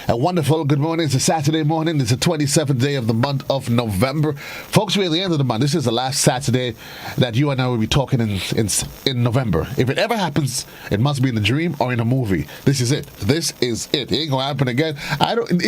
A wonderful good morning. It's a Saturday morning. It's the 27th day of the month of November. Folks, we're at the end of the month. This is the last Saturday that you and I will be talking in November. If it ever happens, it must be in a dream or in a movie. This is it. This is it. It ain't going to happen again.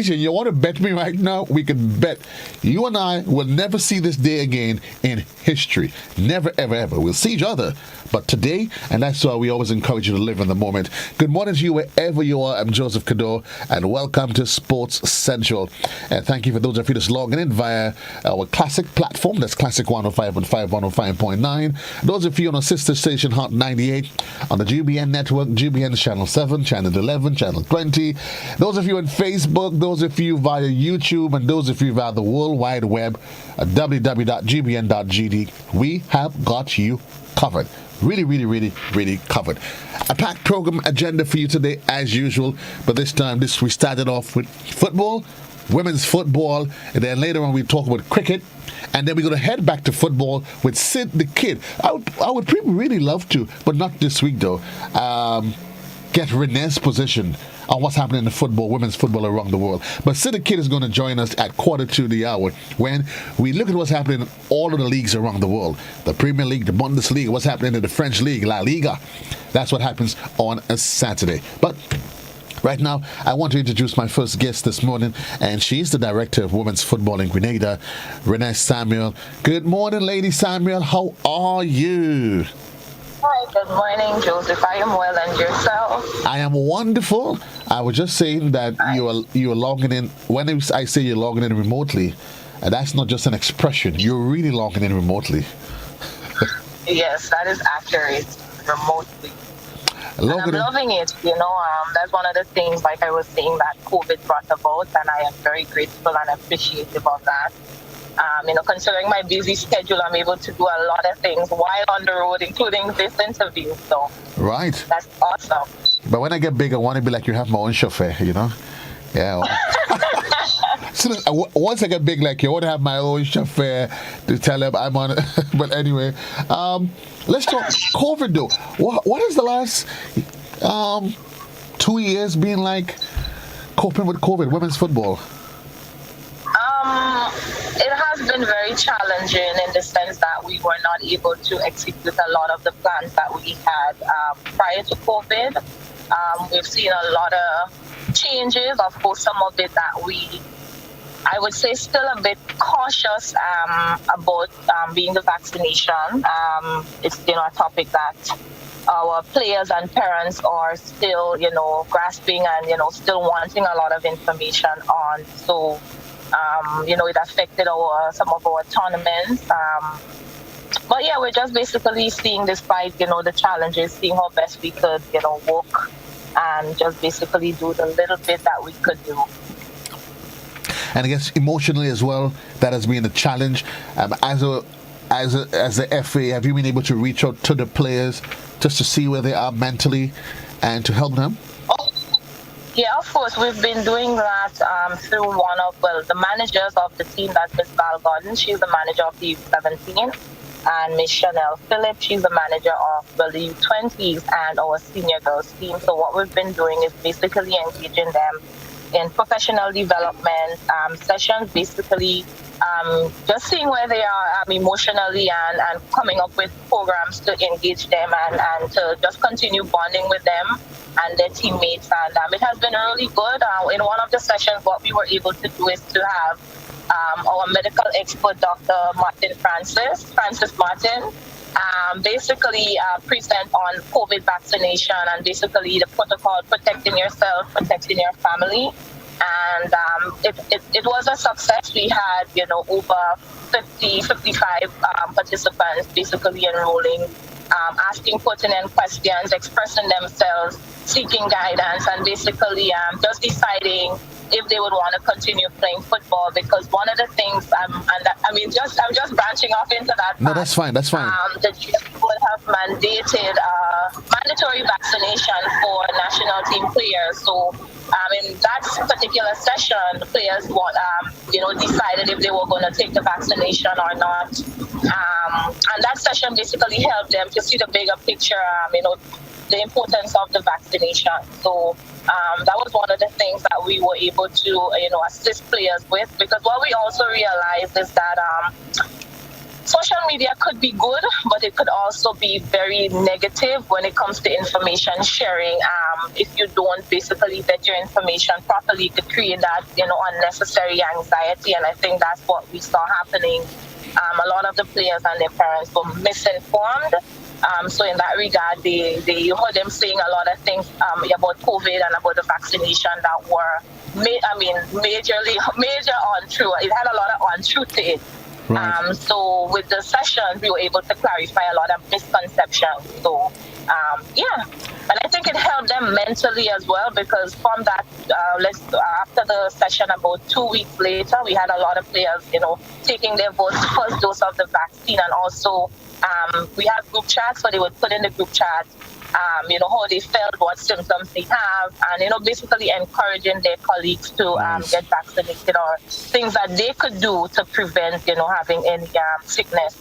You want to bet me right now? We can bet. You and I will never see this day again in history. Never, ever, ever. We'll see each other. But today, and that's why we always encourage you to live in the moment. Good morning to you wherever you are. I'm Joseph Cadore, and welcome to Sports Central. And thank you for those of you that's logging in via our classic platform. That's Classic 105.5, 105.9. Those of you on our sister station, Hot 98, on the GBN network, GBN Channel 7, Channel 11, Channel 20. Those of you on Facebook, those of you via YouTube, and those of you via the World Wide Web at www.gbn.gd. We have got you covered. Really covered. A packed program agenda for you today as usual, but this time we started off with football, women's football, and then later on we talk about cricket, and then we're going to head back to football with Sid the Kid. I would really love to, but not this week though, get Renae's position on what's happening in the football, women's football around the world. But Sid the Kid is going to join us at 1:45 when we look at what's happening in all of the leagues around the world. The Premier League, the Bundesliga, what's happening in the French League, La Liga. That's what happens on a Saturday. But right now, I want to introduce my first guest this morning, and she's the director of women's football in Grenada, Renae Samuel. Good morning, Lady Samuel. How are you? Hi, good morning, Joseph. I am well, and yourself? I am wonderful. I was just saying that you are logging in. When I say you're logging in remotely, that's not just an expression. You're really logging in remotely. Yes, that is accurate. Remotely. And I'm loving it. That's one of the things, like I was saying, that COVID brought about, and I am very grateful and appreciative of that. Considering my busy schedule, I'm able to do a lot of things while on the road, including this interview. So, right. That's awesome. But when I get big, I want to be like you, have my own chauffeur, Yeah. So once I get big like you, I want to have my own chauffeur to tell him I'm on it. But anyway, let's talk COVID though. What is the last 2 years been like coping with COVID, women's football? It has been very challenging in the sense that we were not able to execute a lot of the plans that we had prior to COVID. We've seen a lot of changes. Of course, some of it that I would say, still a bit cautious about being the vaccination. It's a topic that our players and parents are still, grasping and, still wanting a lot of information on. So, it affected some of our tournaments. But yeah, we're just basically seeing, despite, the challenges, seeing how best we could, work and just basically do the little bit that we could do. And I guess emotionally as well, that has been a challenge. As the FA, have you been able to reach out to the players just to see where they are mentally and to help them? Yeah, of course. We've been doing that through the managers of the team. That's Miss Val Gordon. She's the manager of the U17. And Miss Chanel Phillips, she's the manager of the U20s and our senior girls team. So what we've been doing is basically engaging them in professional development sessions, basically just seeing where they are emotionally and coming up with programs to engage them and to just continue bonding with them and their teammates. And it has been really good. In one of the sessions, what we were able to do is to have our medical expert, Dr. Francis Martin, basically present on COVID vaccination and basically the protocol, protecting yourself, protecting your family. And it was a success. We had, over 55 participants basically enrolling, asking pertinent questions, expressing themselves, seeking guidance, and basically just deciding if they would want to continue playing football. Because one of the things, I'm just branching off into that. No, that's fine. That's fine. The GFB would have mandated mandatory vaccination for national team players. So in that particular session, players decided if they were going to take the vaccination or not. And that session basically helped them to see the bigger picture, the importance of the vaccination. So That was one of the things that we were able to, assist players with, because what we also realized is that social media could be good, but it could also be very negative when it comes to information sharing. If you don't basically vet your information properly, it could create that, unnecessary anxiety. And I think that's what we saw happening. A lot of the players and their parents were misinformed. So in that regard, you heard them saying a lot of things about COVID and about the vaccination that were, major untrue. It had a lot of untruth to it. Right. So with the sessions, we were able to clarify a lot of misconceptions. So, and I think it helped them mentally as well, because from that, after the session, about 2 weeks later, we had a lot of players, taking their first dose of the vaccine, and also we have group chats, so they would put in the group chat, how they felt, what symptoms they have, and, basically encouraging their colleagues to get vaccinated, or things that they could do to prevent, having any sickness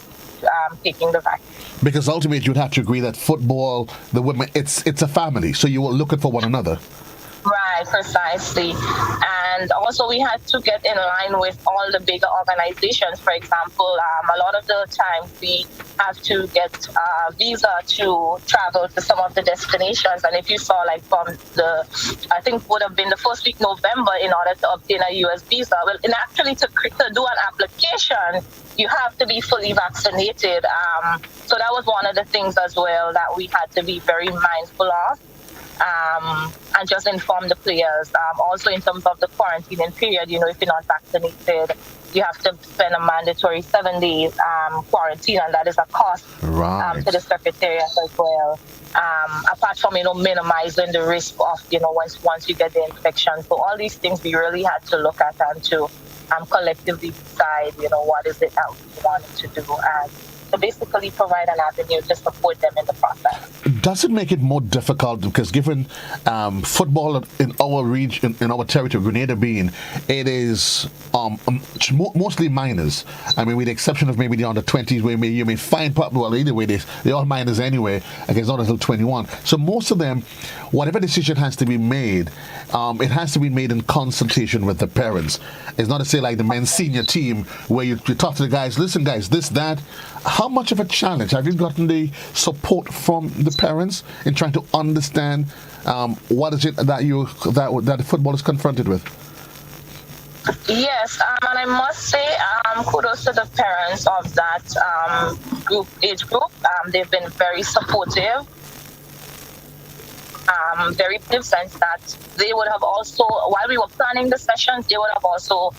taking the vaccine. Because ultimately, you'd have to agree that football, the women, it's a family, so you will look out for one another. Right, precisely. And also we had to get in line with all the bigger organizations. For example, a lot of the time we have to get a visa to travel to some of the destinations. And if you saw, like, from I think would have been the first week November, in order to obtain a US visa, well, and actually to do an application, you have to be fully vaccinated. So that was one of the things as well that we had to be very mindful of. And just inform the players. Also, in terms of the quarantining period, if you're not vaccinated, you have to spend a mandatory 7 days quarantine, and that is a cost to the secretariat as well. Apart from, minimizing the risk of, once you get the infection. So all these things we really had to look at and to collectively decide, what is it that we wanted to do, and to basically provide an avenue to support them in the process. Does it make it more difficult, because given football in our region, in our territory, Grenada being, it is mostly minors. I mean, with the exception of maybe the under 20s, where you may find, well, either way, they're all minors anyway, it's not until 21. So most of them, whatever decision has to be made, it has to be made in consultation with the parents. It's not to say like the men's senior team, where you talk to the guys, listen guys, this, that. How much of a challenge have you gotten the support from the parents in trying to understand what is it that football is confronted with? Yes, and I must say kudos to the parents of that age group. They've been very supportive. Very in the sense that they would have also, while we were planning the sessions, they would have also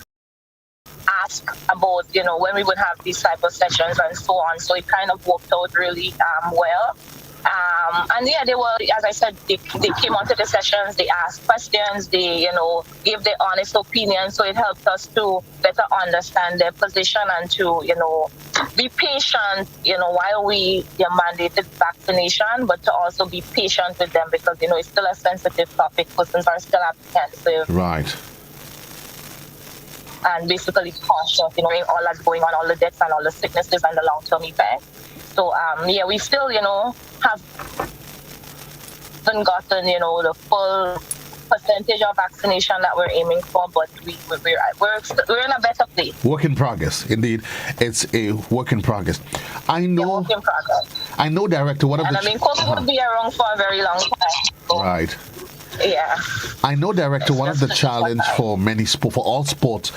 asked about, when we would have these type of sessions and so on. So it kind of worked out really well. And yeah, they were, as I said, they came onto the sessions, they asked questions, they, gave their honest opinion. So it helped us to better understand their position and to, be patient, while we mandated vaccination, but to also be patient with them, because, it's still a sensitive topic. Persons are still apprehensive. Right. And basically cautious, all that's going on, all the deaths and all the sicknesses and the long-term effects. So, we still, haven't gotten, the full percentage of vaccination that we're aiming for, but we're in a better place. Work in progress, indeed. It's a work in progress. I know. Work in progress. I know, Director. COVID would be around for a very long time. So, right. Yeah. I know, Director, one of the challenge for all sports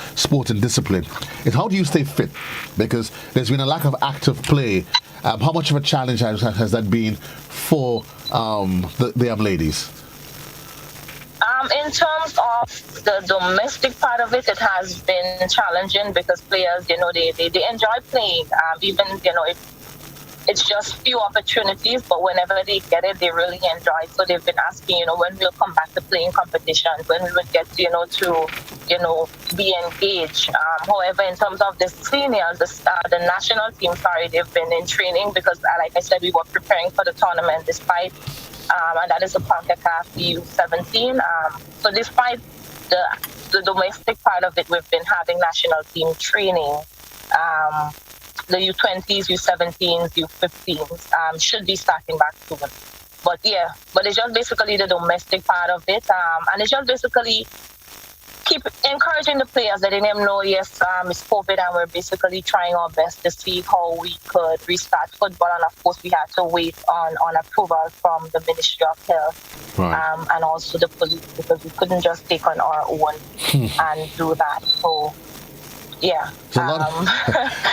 and discipline is how do you stay fit? Because there's been a lack of active play. How much of a challenge has that been for the young ladies? In terms of the domestic part of it, it has been challenging because players, they enjoy playing. Even, it's just few opportunities, but whenever they get it, they really enjoy it. So they've been asking, when we'll come back to playing competitions, when we would get, to be engaged. However, in terms of the seniors, the national team, they've been in training because, like I said, we were preparing for the tournament despite, and that is the CONCACAF U17. So despite the domestic part of it, we've been having national team training. The U20s, U17s, U15s should be starting back soon. but it's just basically the domestic part of it, and it's just basically keep encouraging the players, letting them know, yes, it's COVID, and we're basically trying our best to see how we could restart football. And of course, we had to wait on approval from the Ministry of Health, Right. and also the police, because we couldn't just take on our own and do that. So, yeah. It's a lot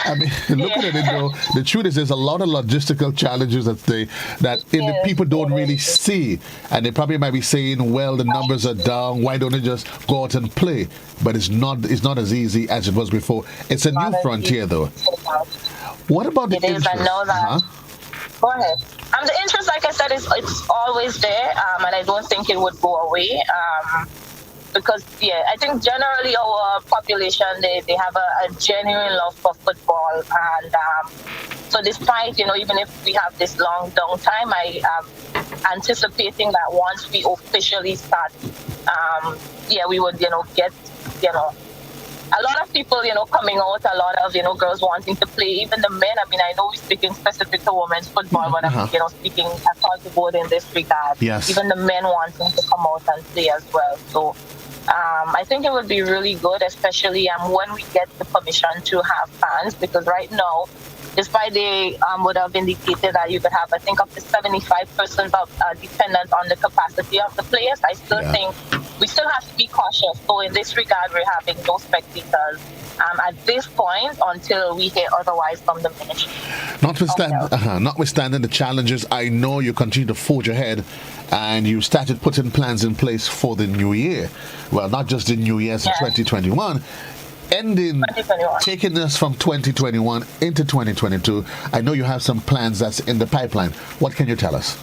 I mean, looking at it though, the truth is there's a lot of logistical challenges that people don't really see. And they probably might be saying, well, the numbers are down, why don't they just go out and play? But it's not as easy as it was before. It's a new frontier though. What about the interest? I know that. Go ahead. The interest, like I said, it's always there, and I don't think it would go away. Because I think generally our population, they have a genuine love for football, and so despite even if we have this long downtime, I am anticipating that once we officially start, we would get a lot of people coming out, a lot of girls wanting to play, even the men. I mean, I know we're speaking specific to women's football, but I'm speaking across the board in this regard. Yes. Even the men wanting to come out and play as well. So I think it would be really good, especially when we get the permission to have fans, because right now, despite they would have indicated that you could have, I think, up to 75% of dependent on the capacity of the players, I still think we still have to be cautious. So in this regard, we're having no spectators at this point until we hear otherwise from the ministry. Notwithstanding the challenges, I know you continue to forge ahead, and you started putting plans in place for the new year. Well, not just the new year, so 2021. Taking us from 2021 into 2022, I know you have some plans that's in the pipeline. What can you tell us?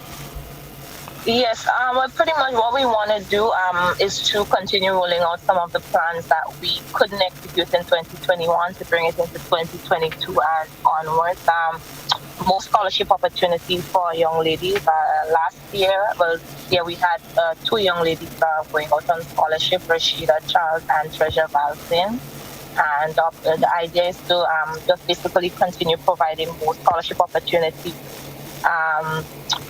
Yes, well, pretty much what we want to do is to continue rolling out some of the plans that we couldn't execute in 2021 to bring it into 2022 and onwards. More scholarship opportunities for young ladies. Last year, we had 2 young ladies going out on scholarship, Rashida Charles and Treasure Valsin. And the idea is to just basically continue providing more scholarship opportunities.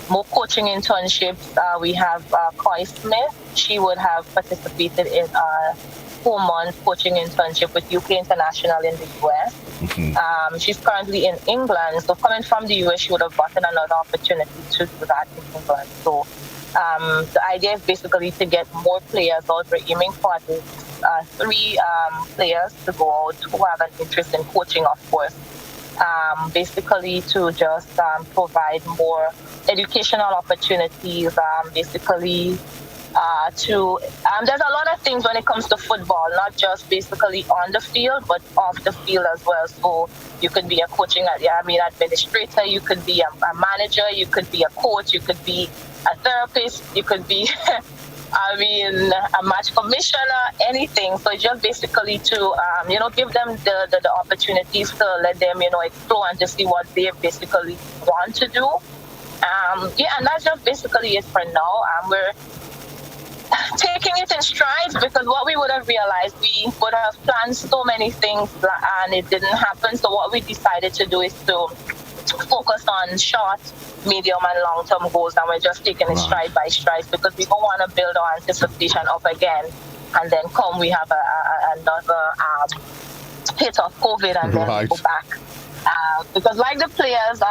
More coaching internships. We have Coy Smith. She would have participated in a 4-month coaching internship with UK International in the US. She's currently in England. So coming from the US, she would have gotten another opportunity to do that in England. So the idea is basically to get more players out. We're aiming for at least 3 players to go out who have an interest in coaching, of course. Basically to just provide more educational opportunities, there's a lot of things when it comes to football, not just basically on the field, but off the field as well. So you could be a coaching administrator, you could be a manager, you could be a coach, you could be a therapist, you could be a match commissioner, anything. So it's just basically to, give them the opportunities to let them, explore and to see what they basically want to do. And that's just basically it for now. We're taking it in strides, because what we would have realized, we would have planned so many things and it didn't happen. So what we decided to do is to focus on short, medium and long-term goals, and we're just taking it stride by stride, because we don't want to build our anticipation up again and then we have another hit of COVID and then we go back. Because like the players,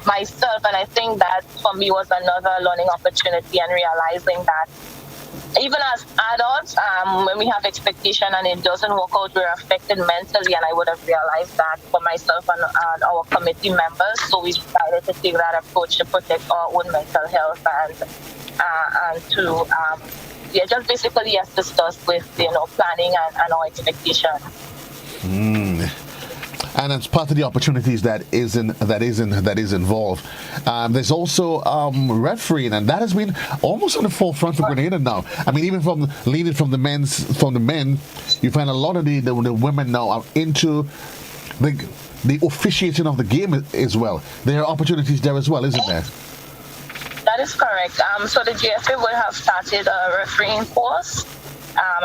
myself, and I think that for me was another learning opportunity, and realizing that even as adults, when we have expectation and it doesn't work out, we're affected mentally, and I would have realized that for myself and our committee members. So we decided to take that approach to protect our own mental health and to just basically assist us with planning and our expectations. And it's part of the opportunities that is involved. There's also refereeing, and that has been almost on the forefront for Grenada now. I mean, even from the men, you find a lot of the women now are into the officiating of the game as well. There are opportunities there as well, isn't there? That is correct. So the GFA will have started a refereeing course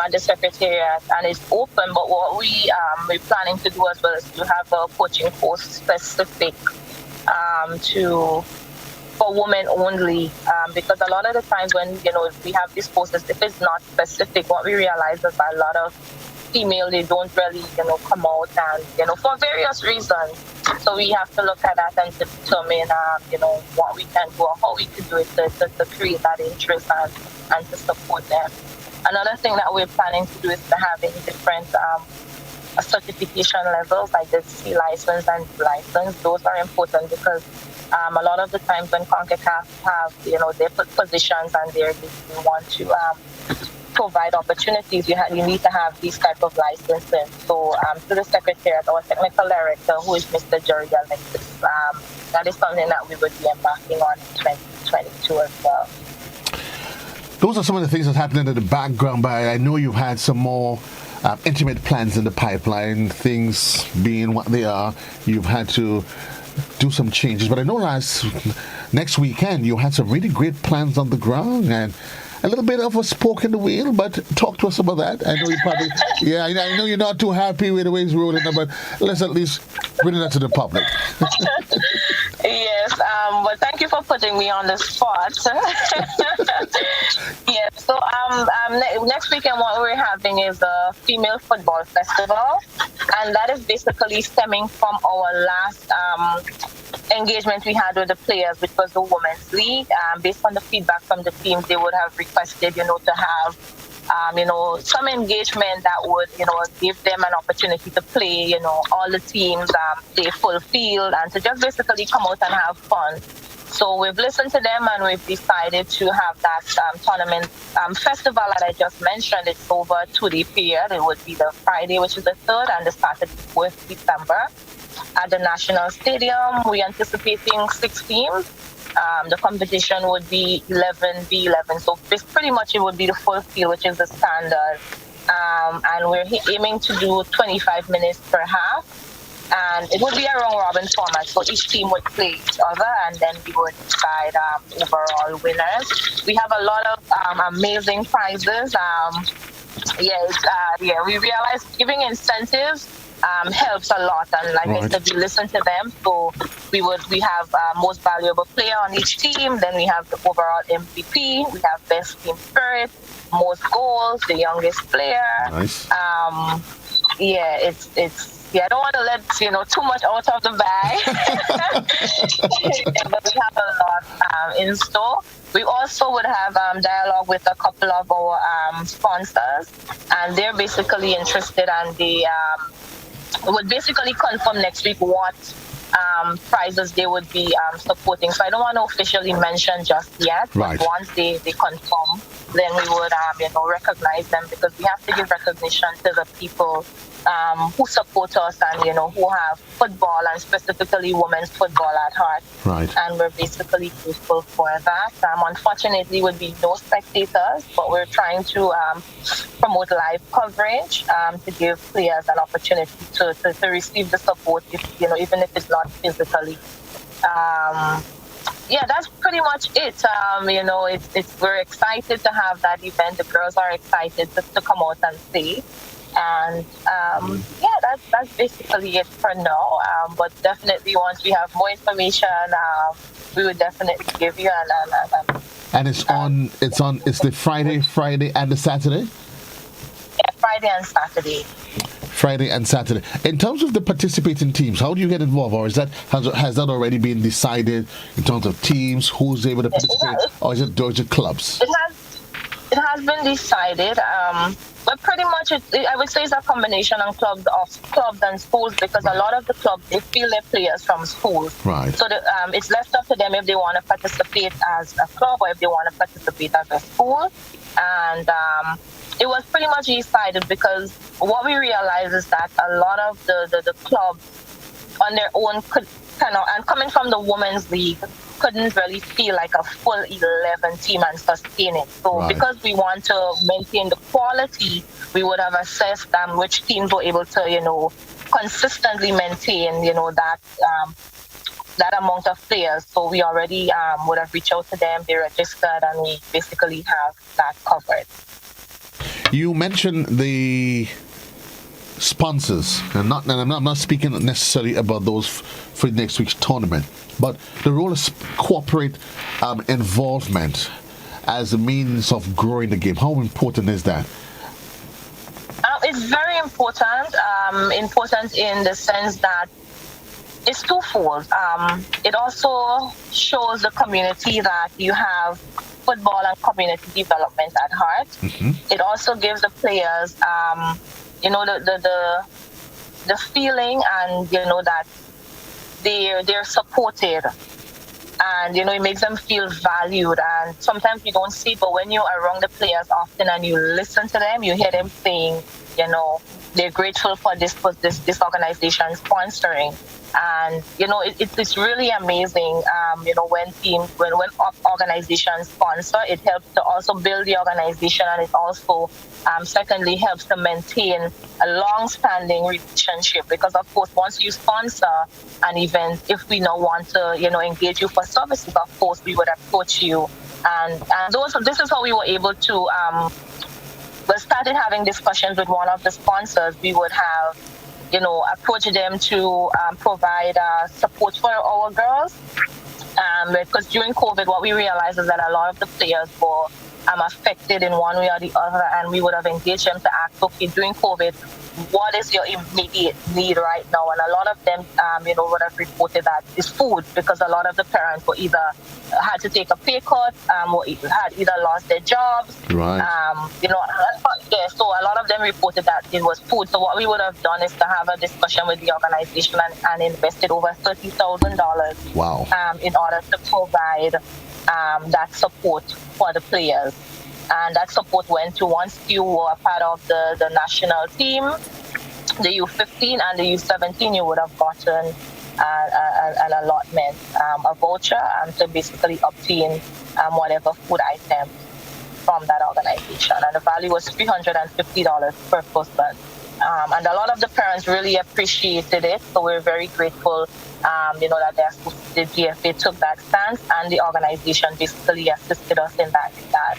at the Secretariat, and it's open, but what we're planning to do as well is to have a coaching course specific to for women only, because a lot of the times when we have these posts, if it's not specific, what we realize is that a lot of female, they don't really come out, and for various reasons. So we have to look at that and to determine what we can do or how we can do it to create that interest and to support them. Another thing that we're planning to do is to having different certification levels, like the C license and D license. Those are important because a lot of the times when CONCACAF have their positions and they want to provide opportunities, you need to have these type of licenses. So to the secretariat, our technical director, who is Mr. Jerry Alexis, that is something that we would be embarking on in 2022 as well. Those are some of the things that's happening in the background, but I know you've had some more intimate plans in the pipeline, things being what they are. You've had to do some changes, but I know next weekend you had some really great plans on the ground and a little bit of a spoke in the wheel, but talk to us about that. I know you probably, I know you're not too happy with the way it's rolling, but let's at least bring that to the public. Yes, but thank you for putting me on the spot. Yes, so next weekend what we're having is a female football festival, and that is basically stemming from our last engagement we had with the players, which was the Women's League. Based on the feedback from the teams, they would have requested, to have some engagement that would, give them an opportunity to play, all the teams play full field and to just basically come out and have fun. So we've listened to them and we've decided to have that tournament festival that I just mentioned. It's over a 2-day period. It would be the Friday, which is the 3rd, and the Saturday, 4th December at the National Stadium. We're anticipating 6 teams. The competition would be 11v11, so pretty much it would be the full field, which is the standard. And we're aiming to do 25 minutes per half. And it would be a round-robin format, so each team would play each other, and then we would decide overall winners. We have a lot of amazing prizes. We realize giving incentives helps a lot, and like I said, we listen to them. So we have most valuable player on each team. Then we have the overall MVP. We have best team spirit, most goals, the youngest player. Nice. I don't want to let too much out of the bag, but we have a lot in store. We also would have dialogue with a couple of our sponsors, and they're basically interested, and they would basically confirm next week what prizes they would be supporting. So I don't want to officially mention just yet, but once they confirm, then we would recognize them, because we have to give recognition to the people who support us and who have football, and specifically women's football at heart. And we're basically grateful for that. Unfortunately, would be no spectators, but we're trying to promote live coverage to give players an opportunity to receive the support, even if it's not physically. That's pretty much it. We're excited to have that event. The girls are excited to come out and see. And that's basically it for now. But definitely, once we have more information, we would definitely give you. And it's the Friday and the Saturday. Yeah, Friday and Saturday. Friday and Saturday. In terms of the participating teams, how do you get involved, or has that already been decided in terms of teams, who's able to participate, or is it clubs? It has been decided. But pretty much, I would say it's a combination of clubs and schools, because a lot of the clubs, they feel their players from schools. So it's left up to them if they want to participate as a club or if they want to participate as a school. And it was pretty much decided because what we realized is that a lot of the clubs on their own could and coming from the Women's League, couldn't really feel like a full 11 team and sustain it. So because we want to maintain the quality, we would have assessed which teams were able to, consistently maintain, that amount of players. So we already would have reached out to them, they registered, and we basically have that covered. You mentioned the sponsors, and I'm not speaking necessarily about those for next week's tournament, but the role of corporate involvement as a means of growing the game. How important is that? It's very important. Important in the sense that it's twofold. It also shows the community that you have football and community development at heart. Mm-hmm. It also gives the players, the feeling, and that they're supported, and it makes them feel valued. And sometimes you don't see, but when you're around the players often and you listen to them, you hear them saying, they're grateful for this organization sponsoring. And it's really amazing. When organizations sponsor, it helps to also build the organization, and it also secondly helps to maintain a long-standing relationship. Because of course, once you sponsor an event, if we now want to engage you for services, of course we would approach you. And this is how we were able to. We started having discussions with one of the sponsors. We would have, approach them to provide support for our girls. Because during COVID, what we realized is that a lot of the players were affected in one way or the other, and we would have engaged them to ask, okay, during COVID, what is your immediate need right now? And a lot of them, would have reported that it's food, because a lot of the parents were either had to take a pay cut, or had either lost their jobs. Right. So a lot of them reported that it was food. So what we would have done is to have a discussion with the organization and invested over $30,000. Wow. In order to provide that support for the players. And that support went to, once you were a part of the national team, the U15 and the U17, you would have gotten an allotment, a voucher, to basically obtain whatever food item from that organization. And the value was $350 per person. And a lot of the parents really appreciated it. So we're very grateful, that the GFA took that stance, and the organization basically assisted us in that regard.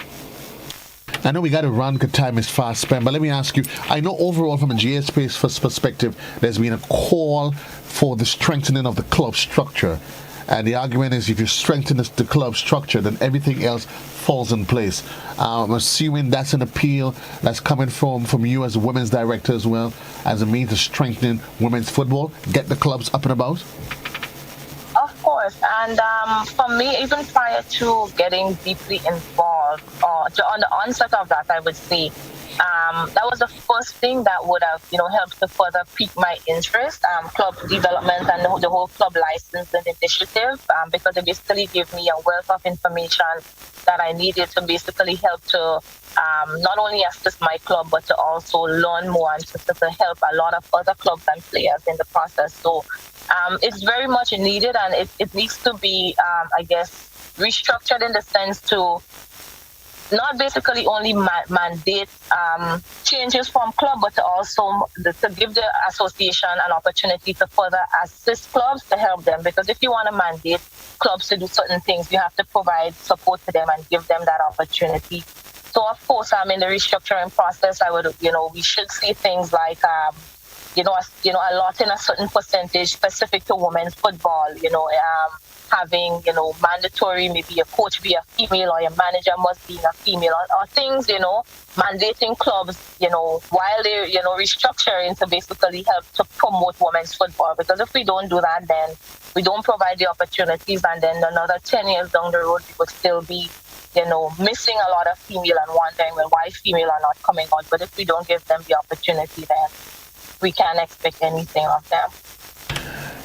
I know we got to run because time is fast spent, but let me ask you, I know overall from a GSP's perspective, there's been a call for the strengthening of the club structure. And the argument is if you strengthen the club structure, then everything else falls in place. I'm assuming that's an appeal that's coming from you as a women's director as well, as a means of strengthening women's football, get the clubs up and about? Of course. And for me, even prior to getting deeply involved, on the onset of that, I would say, that was the first thing that would have, helped to further pique my interest, club development and the whole club licensing initiative, because it basically gave me a wealth of information that I needed to basically help to not only assist my club, but to also learn more and to help a lot of other clubs and players in the process. So it's very much needed, and it needs to be, restructured in the sense to not basically only mandate changes from club, but to also to give the association an opportunity to further assist clubs to help them. Because if you want to mandate clubs to do certain things, you have to provide support to them and give them that opportunity. So of course, in the restructuring process, we should see things like allotting a certain percentage specific to women's football, having, mandatory, maybe a coach be a female or a manager must be a female, or things, mandating clubs, while they're, restructuring to basically help to promote women's football. Because if we don't do that, then we don't provide the opportunities, and then another 10 years down the road, we would still be, missing a lot of female and wondering, well, why female are not coming out. But if we don't give them the opportunity, then we can't expect anything of them.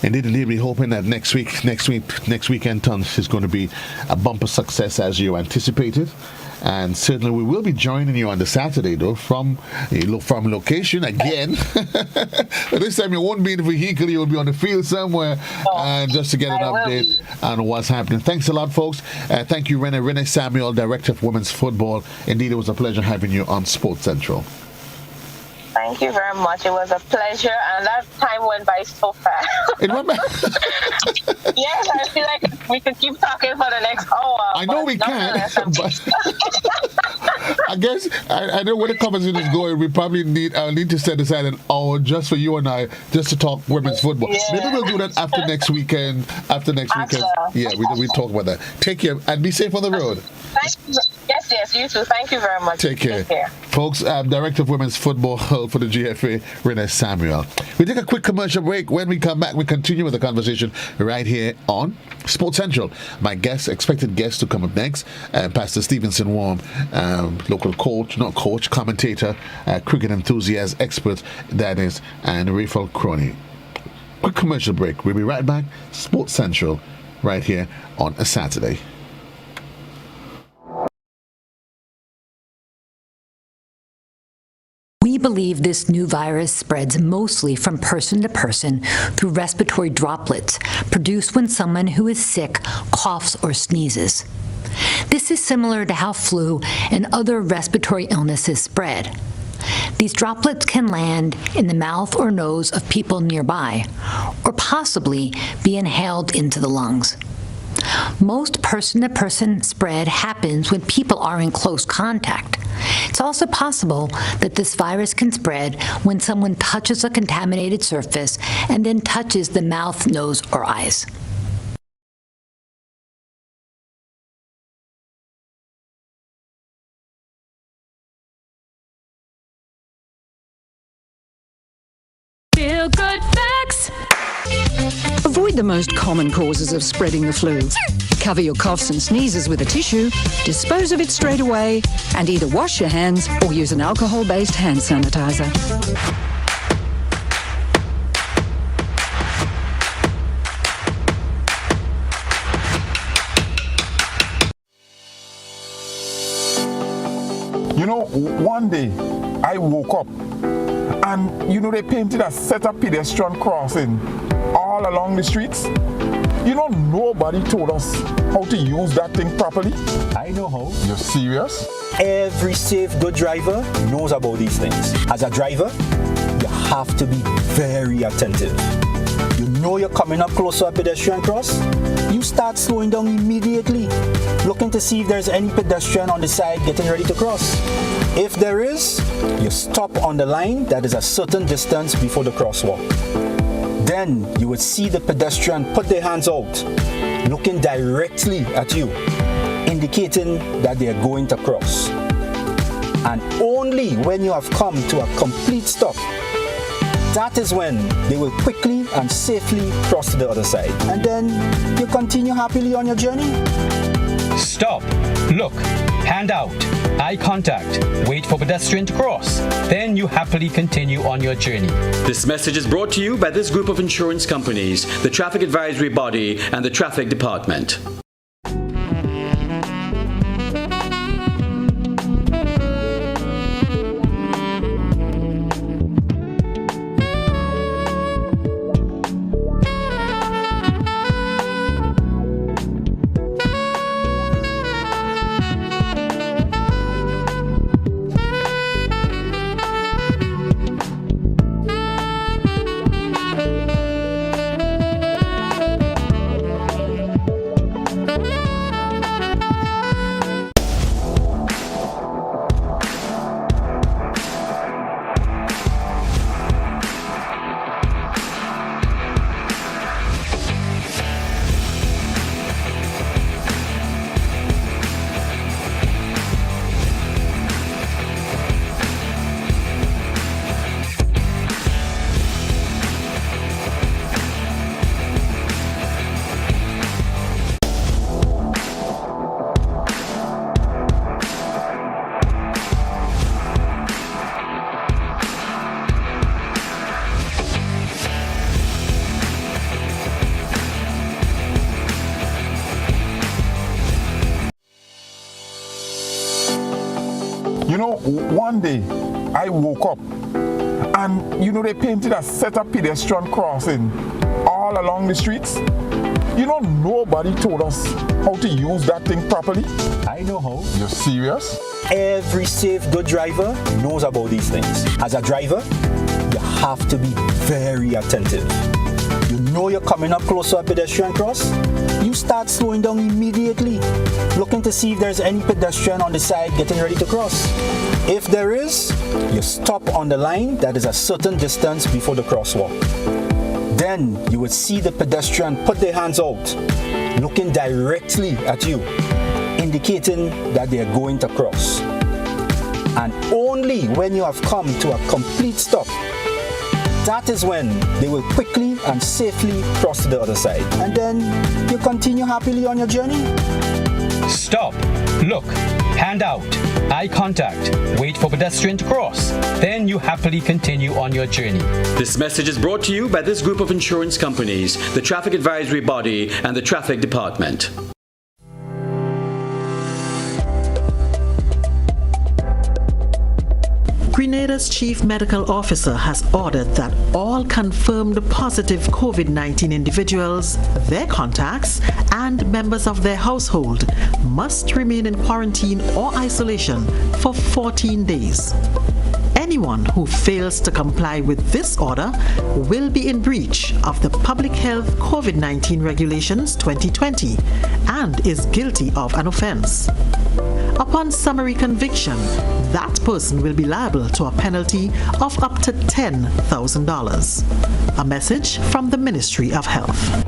Indeed, we're hoping that next weekend is going to be a bumper success as you anticipated. And certainly we will be joining you on the Saturday, though, from location again. This time you won't be in the vehicle, you'll be on the field somewhere, just to get an update on what's happening. Thanks a lot, folks. Thank you, Renae Samuel, Director of Women's Football. Indeed, it was a pleasure having you on Sports Central. Thank you very much. It was a pleasure, and that time went by so fast. It went back. Yes, I feel like we could keep talking for the next hour. I know we can, but I guess I know where the conversation is going. We probably need to set aside an hour just for you and I, just to talk women's football. Yeah. Maybe we'll do that after next weekend. Yeah, we talk about that. Take care and be safe on the road. Thank you. Yes, you too. Thank you very much. Take care. Folks, Director of Women's Football for the GFA, Renae Samuel. We take a quick commercial break. When we come back, we continue with the conversation right here on Sports Central. My expected guest to come up next, Pastor Stephenson, Worme, local commentator, cricket enthusiast, expert, that is, and Rafael Crony. Quick commercial break. We'll be right back. Sports Central, right here on a Saturday. We believe this new virus spreads mostly from person to person through respiratory droplets produced when someone who is sick coughs or sneezes. This is similar to how flu and other respiratory illnesses spread. These droplets can land in the mouth or nose of people nearby, or possibly be inhaled into the lungs. Most person-to-person spread happens when people are in close contact. It's also possible that this virus can spread when someone touches a contaminated surface and then touches the mouth, nose, or eyes. Feel good facts. Avoid the most common causes of spreading the flu. Cover your coughs and sneezes with a tissue, dispose of it straight away, and either wash your hands or use an alcohol-based hand sanitizer. You know, one day I woke up and, you know, they painted a set of pedestrian crossing all along the streets. You know, nobody told us how to use that thing properly. I know how. You're serious? Every safe, good driver knows about these things. As a driver, you have to be very attentive. You know you're coming up close to a pedestrian cross, you start slowing down immediately, looking to see if there's any pedestrian on the side getting ready to cross. If there is, you stop on the line that is a certain distance before the crosswalk. Then you would see the pedestrian put their hands out, looking directly at you, indicating that they are going to cross. And only when you have come to a complete stop, that is when they will quickly and safely cross to the other side. And then you continue happily on your journey. Stop, look, hand out, eye contact, wait for pedestrian to cross. Then you happily continue on your journey. This message is brought to you by this group of insurance companies, the Traffic Advisory Body, and the Traffic Department. You know, one day I woke up and, you know, they painted a set of pedestrian crossing all all along the streets. You know, nobody told us how to use that thing properly. I know how. You're serious? Every safe, good driver knows about these things. As a driver, you have to be very attentive. You know you're coming up close to a pedestrian cross, you start slowing down immediately, looking to see if there's any pedestrian on the side getting ready to cross. If there is, you stop on the line that is a certain distance before the crosswalk. Then you would see the pedestrian put their hands out, looking directly at you, indicating that they are going to cross. And only when you have come to a complete stop, that is when they will quickly and safely cross to the other side. And then you continue happily on your journey. Stop. Look. Hand out. Eye contact. Wait for pedestrian to cross. Then you happily continue on your journey. This message is brought to you by this group of insurance companies, the Traffic Advisory Body and the Traffic Department. Grenada's chief medical officer has ordered that all confirmed positive COVID-19 individuals, their contacts, and members of their household must remain in quarantine or isolation for 14 days. Anyone who fails to comply with this order will be in breach of the Public Health COVID-19 Regulations 2020 and is guilty of an offense. Upon summary conviction, that person will be liable to a penalty of up to $10,000. A message from the Ministry of Health.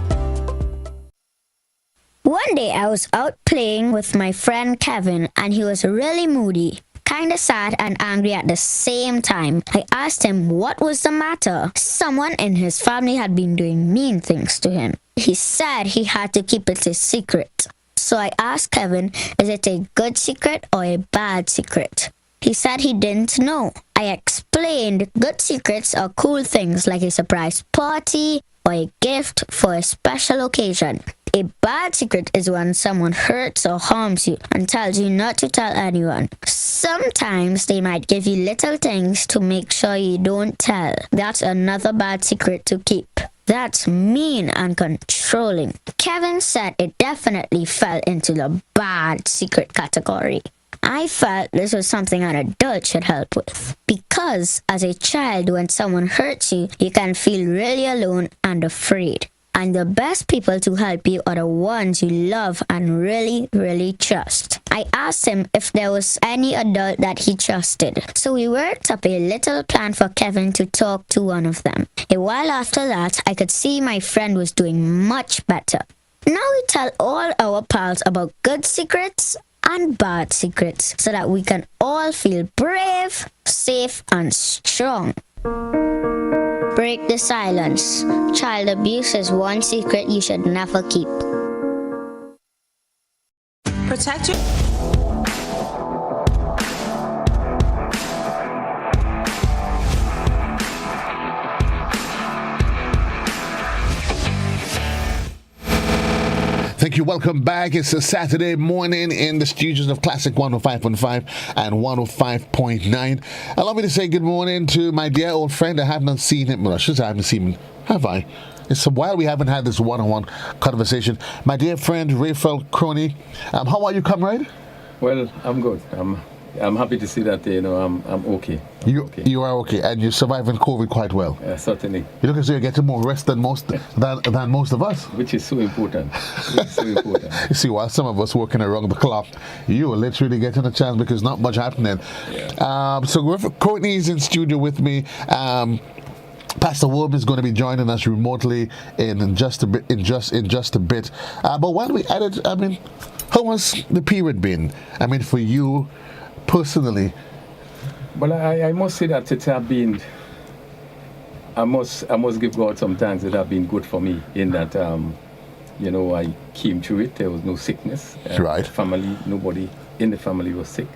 One day I was out playing with my friend Kevin and he was really moody, kinda sad and angry at the same time. I asked him what was the matter. Someone in his family had been doing mean things to him. He said he had to keep it a secret. So I asked Kevin, is it a good secret or a bad secret? He said he didn't know. I explained good secrets are cool things like a surprise party or a gift for a special occasion. A bad secret is when someone hurts or harms you and tells you not to tell anyone. Sometimes they might give you little things to make sure you don't tell. That's another bad secret to keep. That's mean and controlling. Kevin said it definitely fell into the bad secret category. I felt this was something an adult should help with. Because as a child, when someone hurts you, you can feel really alone and afraid. And the best people to help you are the ones you love and really, really trust. I asked him if there was any adult that he trusted. So we worked up a little plan for Kevin to talk to one of them. A while after that, I could see my friend was doing much better. Now we tell all our pals about good secrets and bad secrets so that we can all feel brave, safe, and strong. Break the silence. Child abuse is one secret you should never keep. Protect your... Thank you. Welcome back. It's a Saturday morning in the studios of Classic 105.5 and 105.9. Allow me to say good morning to my dear old friend. I have not seen him. Well, I should say I haven't seen him. Have I? It's a while we haven't had this one-on-one conversation. My dear friend, Raphael Crony. How are you, comrade? Well, I'm good. I'm happy to see that, I'm okay. You are okay, and you're surviving COVID quite well. Certainly. You look as though you're getting more rest than most of us. Which is so important. You see, while some of us working around the clock, you are literally getting a chance because not much happening. Yeah. So Courtney is in studio with me. Pastor Worme is going to be joining us remotely in just a bit. But while we at it, how has the period been? For you personally. Well, I must say that it have been. I must give God some thanks. It have been good for me in that I came through it. There was no sickness. Right. Family, nobody in the family was sick.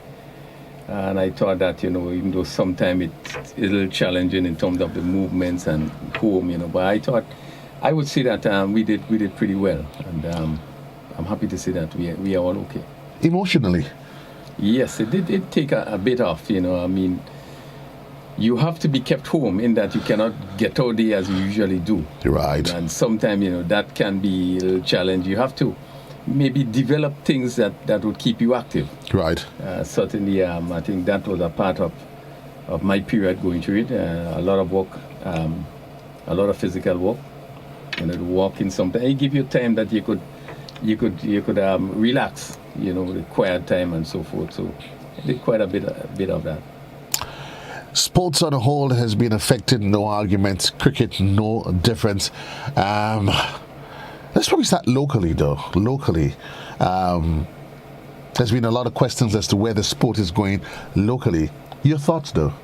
And I thought that, even though sometimes it's a little challenging in terms of the movements and home, but I thought I would say that we did pretty well. And I'm happy to say that we are all okay. Emotionally? Yes, it did take a bit off, you you have to be kept home in that you cannot get out there as you usually do. Right. And sometimes, that can be a little challenge. You have to maybe develop things that would keep you active. Right. Certainly, I think that was a part of my period going through it. A lot of work, a lot of physical work. Walking sometimes. It give you time that you could relax, the quiet time and so forth. So I did quite a bit of that. Sports on a whole has been affected, no arguments. Cricket, no difference. Let's probably start locally, though. Locally, there's been a lot of questions as to where the sport is going locally. Your thoughts, though?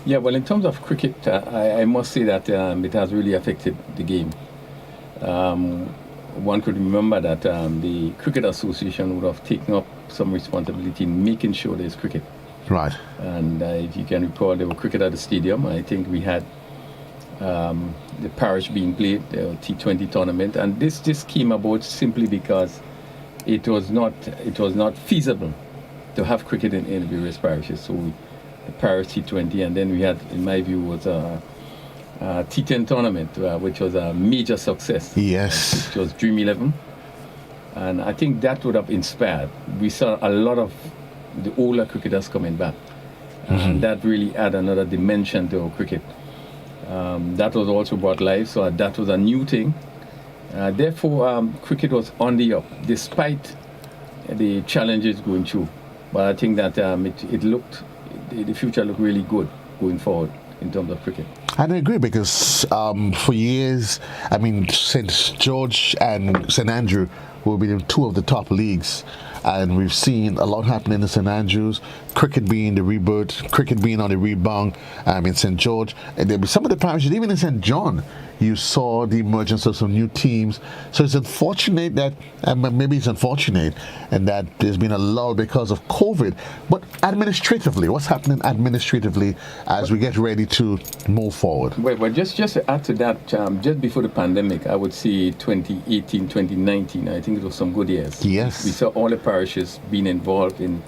Yeah, well, in terms of cricket, I must say that it has really affected the game. One could remember that the Cricket Association would have taken up some responsibility in making sure there's cricket. Right. And if you can recall, there were cricket at the stadium. I think we had the parish being played, the T20 tournament, and this came about simply because it was not feasible to have cricket in the various parishes. So the parish T20, and then we had, in my view, was a T10 tournament, which was a major success. Yes. It was Dream 11, and I think that would have inspired. We saw a lot of the older cricketers coming back, and that really added another dimension to our cricket. That was also brought live, so that was a new thing. Therefore, cricket was on the up, despite the challenges going through. But I think that the future looked really good going forward in terms of cricket. And I agree, because for years, St. George and St. Andrew will be two of the top leagues. And we've seen a lot happening in St. Andrews, cricket being the rebirth, cricket being on the rebound in St. George. And there be some of the parishes, even in St. John, you saw the emergence of some new teams. So it's unfortunate that, maybe it's unfortunate, and that there's been a lull because of COVID. But administratively, what's happening administratively as we get ready to move forward? Well, just to add to that, just before the pandemic, I would say 2018, 2019, I think it was some good years. Yes. We saw all the parishes being involved in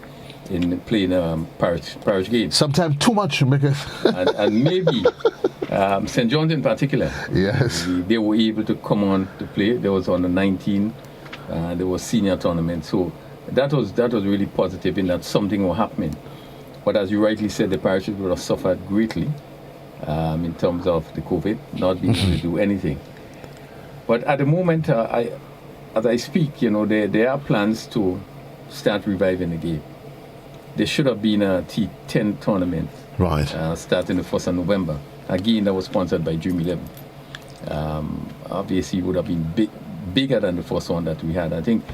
playing parish games. Sometimes too much, because and maybe St. John's in particular. Yes. They were able to come on to play. There was on the 19, there was senior tournament. So that was really positive in that something was happening. But as you rightly said, the parishes would have suffered greatly in terms of the COVID, not being able to do anything. But at the moment, as I speak, there are plans to start reviving the game. There should have been a T10 tournament, right, starting the 1st of November. Again, that was sponsored by Dream 11. Obviously, it would have been bigger than the first one that we had. I think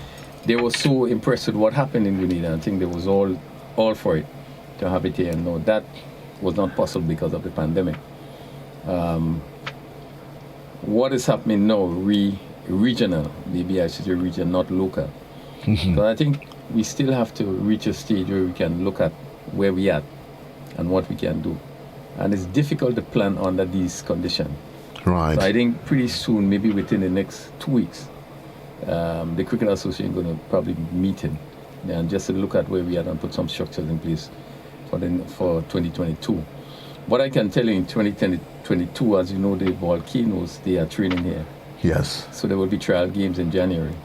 they were so impressed with what happened in Grenada. I think they was all for it to have it here. And no, that was not possible because of the pandemic. What is happening now, regional, maybe I should say regional, not local. So I think we still have to reach a stage where we can look at where we are and what we can do. And it's difficult to plan under these conditions. Right. So I think pretty soon, maybe within the next 2 weeks, the Cricket Association is going to probably be meeting and just to look at where we are and put some structures in place for 2022. What I can tell you in 2022, as you know, the Volcanoes, they are training here. Yes. So there will be trial games in January.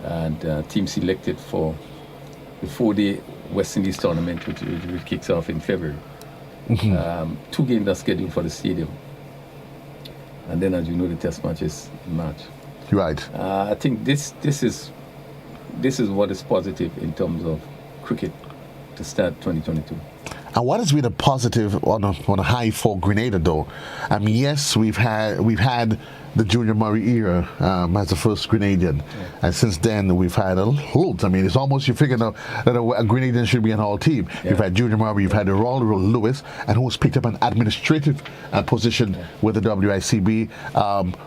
And team selected for the 4-day West Indies tournament, which kicks off in February. 2 games are scheduled for the stadium. And then, as you know, the test matches in March. Right. I think this is what is positive in terms of cricket to start 2022. And what has been a positive on a high for Grenada, though? Yes, we've had the Junior Murray era as the first Grenadian, and since then we've had a lot. It's almost, you figure that a Grenadian should be an all team. Yeah. You've had Junior Murray, you've had Errol Lewis, and who's picked up an administrative position with the WICB.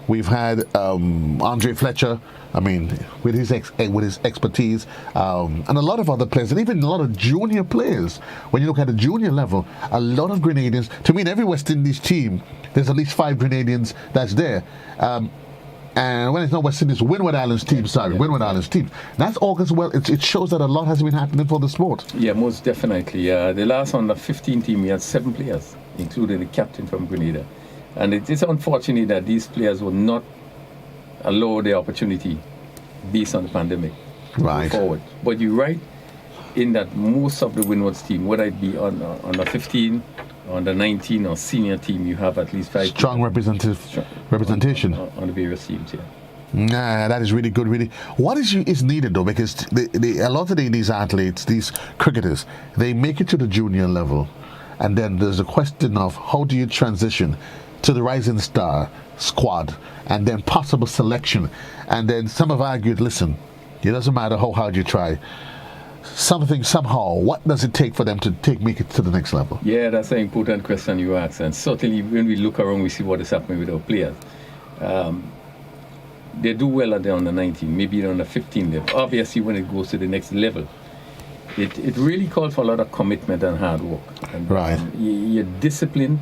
We've had Andre Fletcher. With his expertise, and a lot of other players, and even a lot of junior players. When you look at the junior level, a lot of Grenadians. To me, in every West Indies team, there's at least 5 Grenadians that's there. And when it's not West Indies, Windward Islands team, Windward Islands team. That's all as well. It shows that a lot has been happening for the sport. Yeah, most definitely. The last under 15 team, we had 7 players. including the captain from Grenada. And it is unfortunate that these players were not allowed the opportunity based on the pandemic to go forward. But you're right in that most of the Windward's team, whether it be on the 15, on the 19 or senior team, you have at least 5 strong representation on the various teams. Yeah. Nah, that is really good. Really, what is needed though, because a lot of these athletes, these cricketers, they make it to the junior level, and then there's a question of how do you transition to the rising star squad, and then possible selection, and then some have argued, listen, it doesn't matter how hard you try. Somehow, what does it take for them to make it to the next level? Yeah, that's an important question you ask, and certainly when we look around, we see what is happening with our players. They do well at the under 19, maybe on the 15 level. Obviously, when it goes to the next level, it really calls for a lot of commitment and hard work. And, your discipline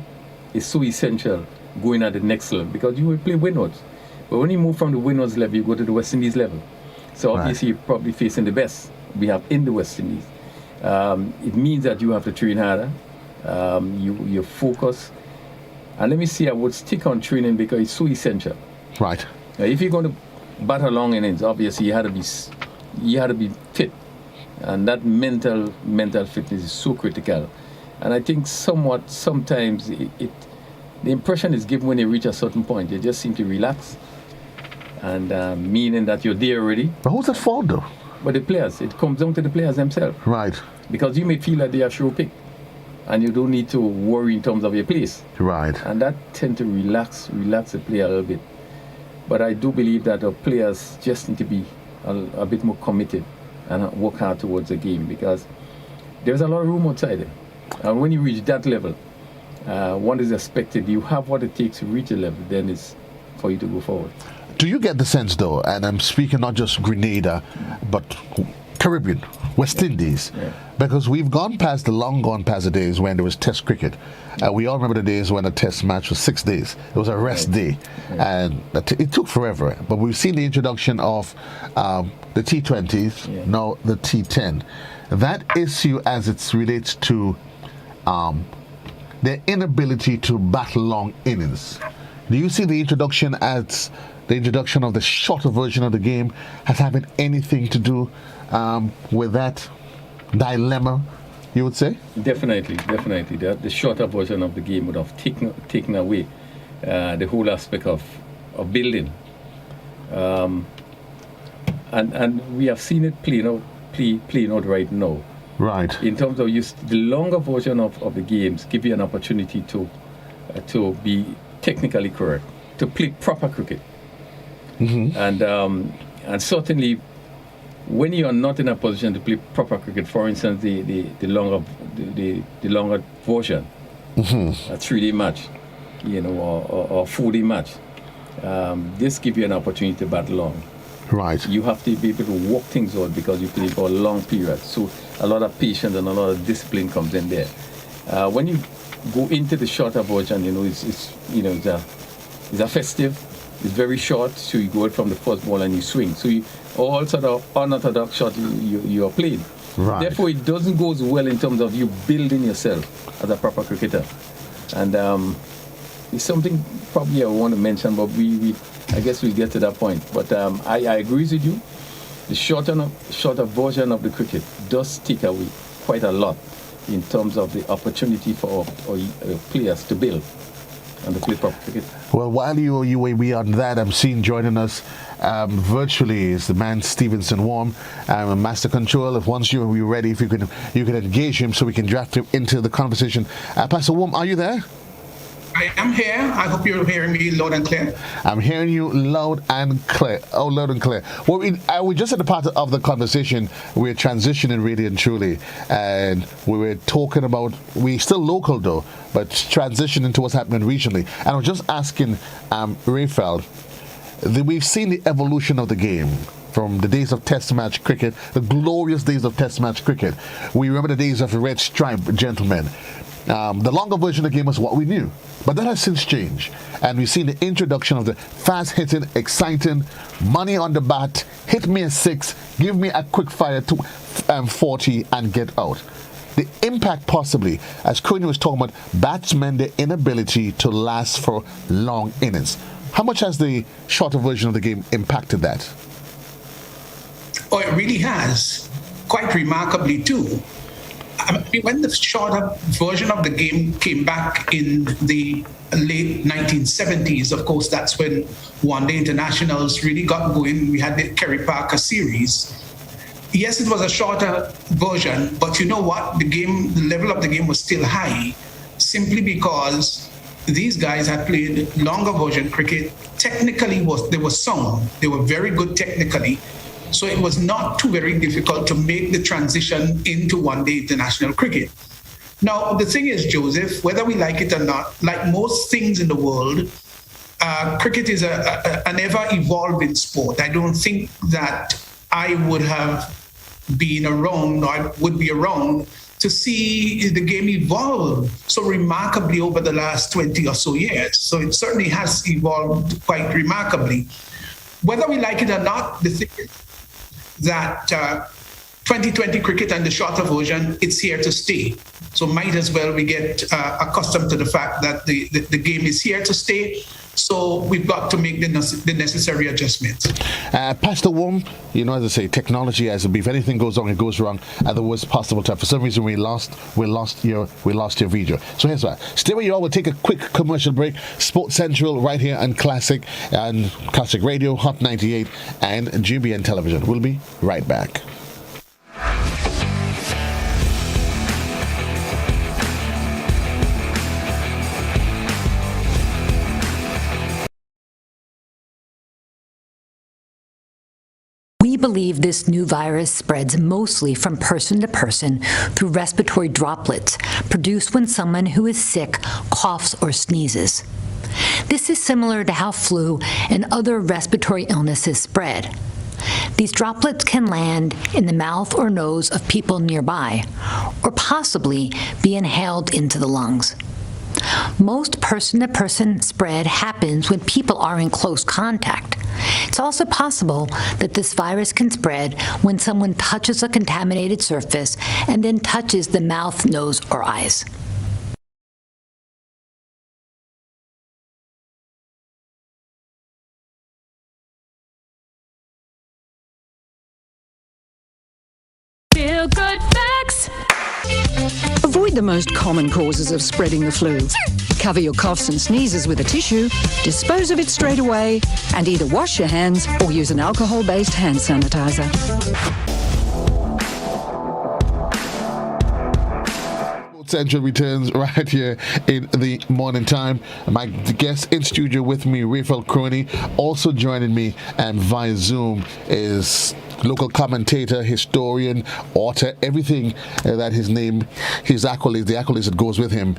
is so essential going at the next level, because you will play Windwards. But when you move from the Windwards level, you go to the West Indies level. So obviously you're probably facing the best we have in the West Indies. It means that you have to train harder, you focus. And let me see, I would stick on training because it's so essential. Right. Now, if you're going to bat a long innings, obviously you had to be fit. And that mental fitness is so critical. And I think sometimes the impression is given when you reach a certain point. You just seem to relax, and meaning that you're there already. But who's at fault though? But the players. It comes down to the players themselves. Right. Because you may feel that they are sure pick, and you don't need to worry in terms of your place. Right. And that tend to relax the player a little bit. But I do believe that our players just need to be a bit more committed and work hard towards the game, because there's a lot of room outside there. And when you reach that level, what is expected, you have what it takes to reach a level, then it's for you to go forward. Do you get the sense though, and I'm speaking not just Grenada, but Caribbean, West Indies, because we've long gone past the days when there was test cricket. We all remember the days when a test match was 6 days. It was a rest day, and it took forever. But we've seen the introduction of the T20s, now the T10. That issue as it relates to their inability to bat long innings. Do you see the introduction of the shorter version of the game as having anything to do with that dilemma, you would say? Definitely. The shorter version of the game would have taken away the whole aspect of building. And we have seen it playing out right now. Right. In terms of the longer version of the games give you an opportunity to be technically correct, to play proper cricket. Mm-hmm. And certainly when you are not in a position to play proper cricket, for instance, the longer version, a 3-day match, or 4-day match, this gives you an opportunity to bat long. Right. You have to be able to work things out because you play for a long period. So a lot of patience and a lot of discipline comes in there. When you go into the shorter version, it's a festive. It's very short, so you go out from the first ball and you swing. So all sort of unorthodox shots you are playing. Right. Therefore, it doesn't go as well in terms of you building yourself as a proper cricketer. And it's something probably I want to mention, but I guess we'll get to that point. But I agree with you. The shorter version of the cricket does take away quite a lot in terms of the opportunity for our players to build and to play proper cricket. Well, while you will be on that, I'm seeing joining us virtually is the man Stephenson Worme, Master Control. If once you're ready, if you can engage him so we can draft him into the conversation. Pastor Worme, are you there? I am here. I hope you're hearing me loud and clear. I'm hearing you loud and clear. Oh, loud and clear. Well, we just at the part of the conversation, we're transitioning really and truly. And we were talking about, we're still local though, but transitioning to what's happening regionally. And I was just asking Raphael, we've seen the evolution of the game from the days of test match cricket, the glorious days of test match cricket. We remember the days of the red stripe gentlemen. The longer version of the game was what we knew, but that has since changed, and we've seen the introduction of the fast-hitting, exciting, money on the bat, hit me a 6, give me a quick fire 40 and get out. the impact possibly, as Quinn was talking about, batsmen, their inability to last for long innings. How much has the shorter version of the game impacted that? Oh, it really has, quite remarkably too. I mean, when the shorter version of the game came back in the late 1970s, of course, that's when one-day internationals really got going. We had the Kerry Parker series. Yes, it was a shorter version, but you know what? The level of the game was still high, simply because these guys had played longer version cricket. Technically, they were sound. They were very good technically. So it was not too very difficult to make the transition into one-day international cricket. Now, the thing is, Joseph, whether we like it or not, like most things in the world, cricket is an ever-evolving sport. I don't think that I would have been around, or I would be around, to see the game evolve so remarkably over the last 20 or so years. So it certainly has evolved quite remarkably. Whether we like it or not, the thing is that 2020 cricket and the shorter version, it's here to stay. So might as well we get accustomed to the fact that the game is here to stay. So we've got to make the necessary adjustments. Pastor Worme, you know, as I say, technology, as if anything goes wrong, it goes wrong at the worst possible time. For some reason, we lost your video. So here's what. Stay where you are. We'll take a quick commercial break. Sports Central right here on Classic Radio, Hot 98, and GBN Television. We'll be right back. We believe this new virus spreads mostly from person to person through respiratory droplets produced when someone who is sick coughs or sneezes. This is similar to how flu and other respiratory illnesses spread. These droplets can land in the mouth or nose of people nearby, or possibly be inhaled into the lungs. Most person-to-person spread happens when people are in close contact. It's also possible that this virus can spread when someone touches a contaminated surface and then touches the mouth, nose, or eyes. Feel good facts. Avoid the most common causes of spreading the flu. Cover your coughs and sneezes with a tissue, dispose of it straight away, and either wash your hands or use an alcohol-based hand sanitizer. Central returns right here in the morning time. My guest in studio with me, Raphael Crony. Also joining me via Zoom is local commentator, historian, author, everything that his name, his accolades, the accolades that goes with him,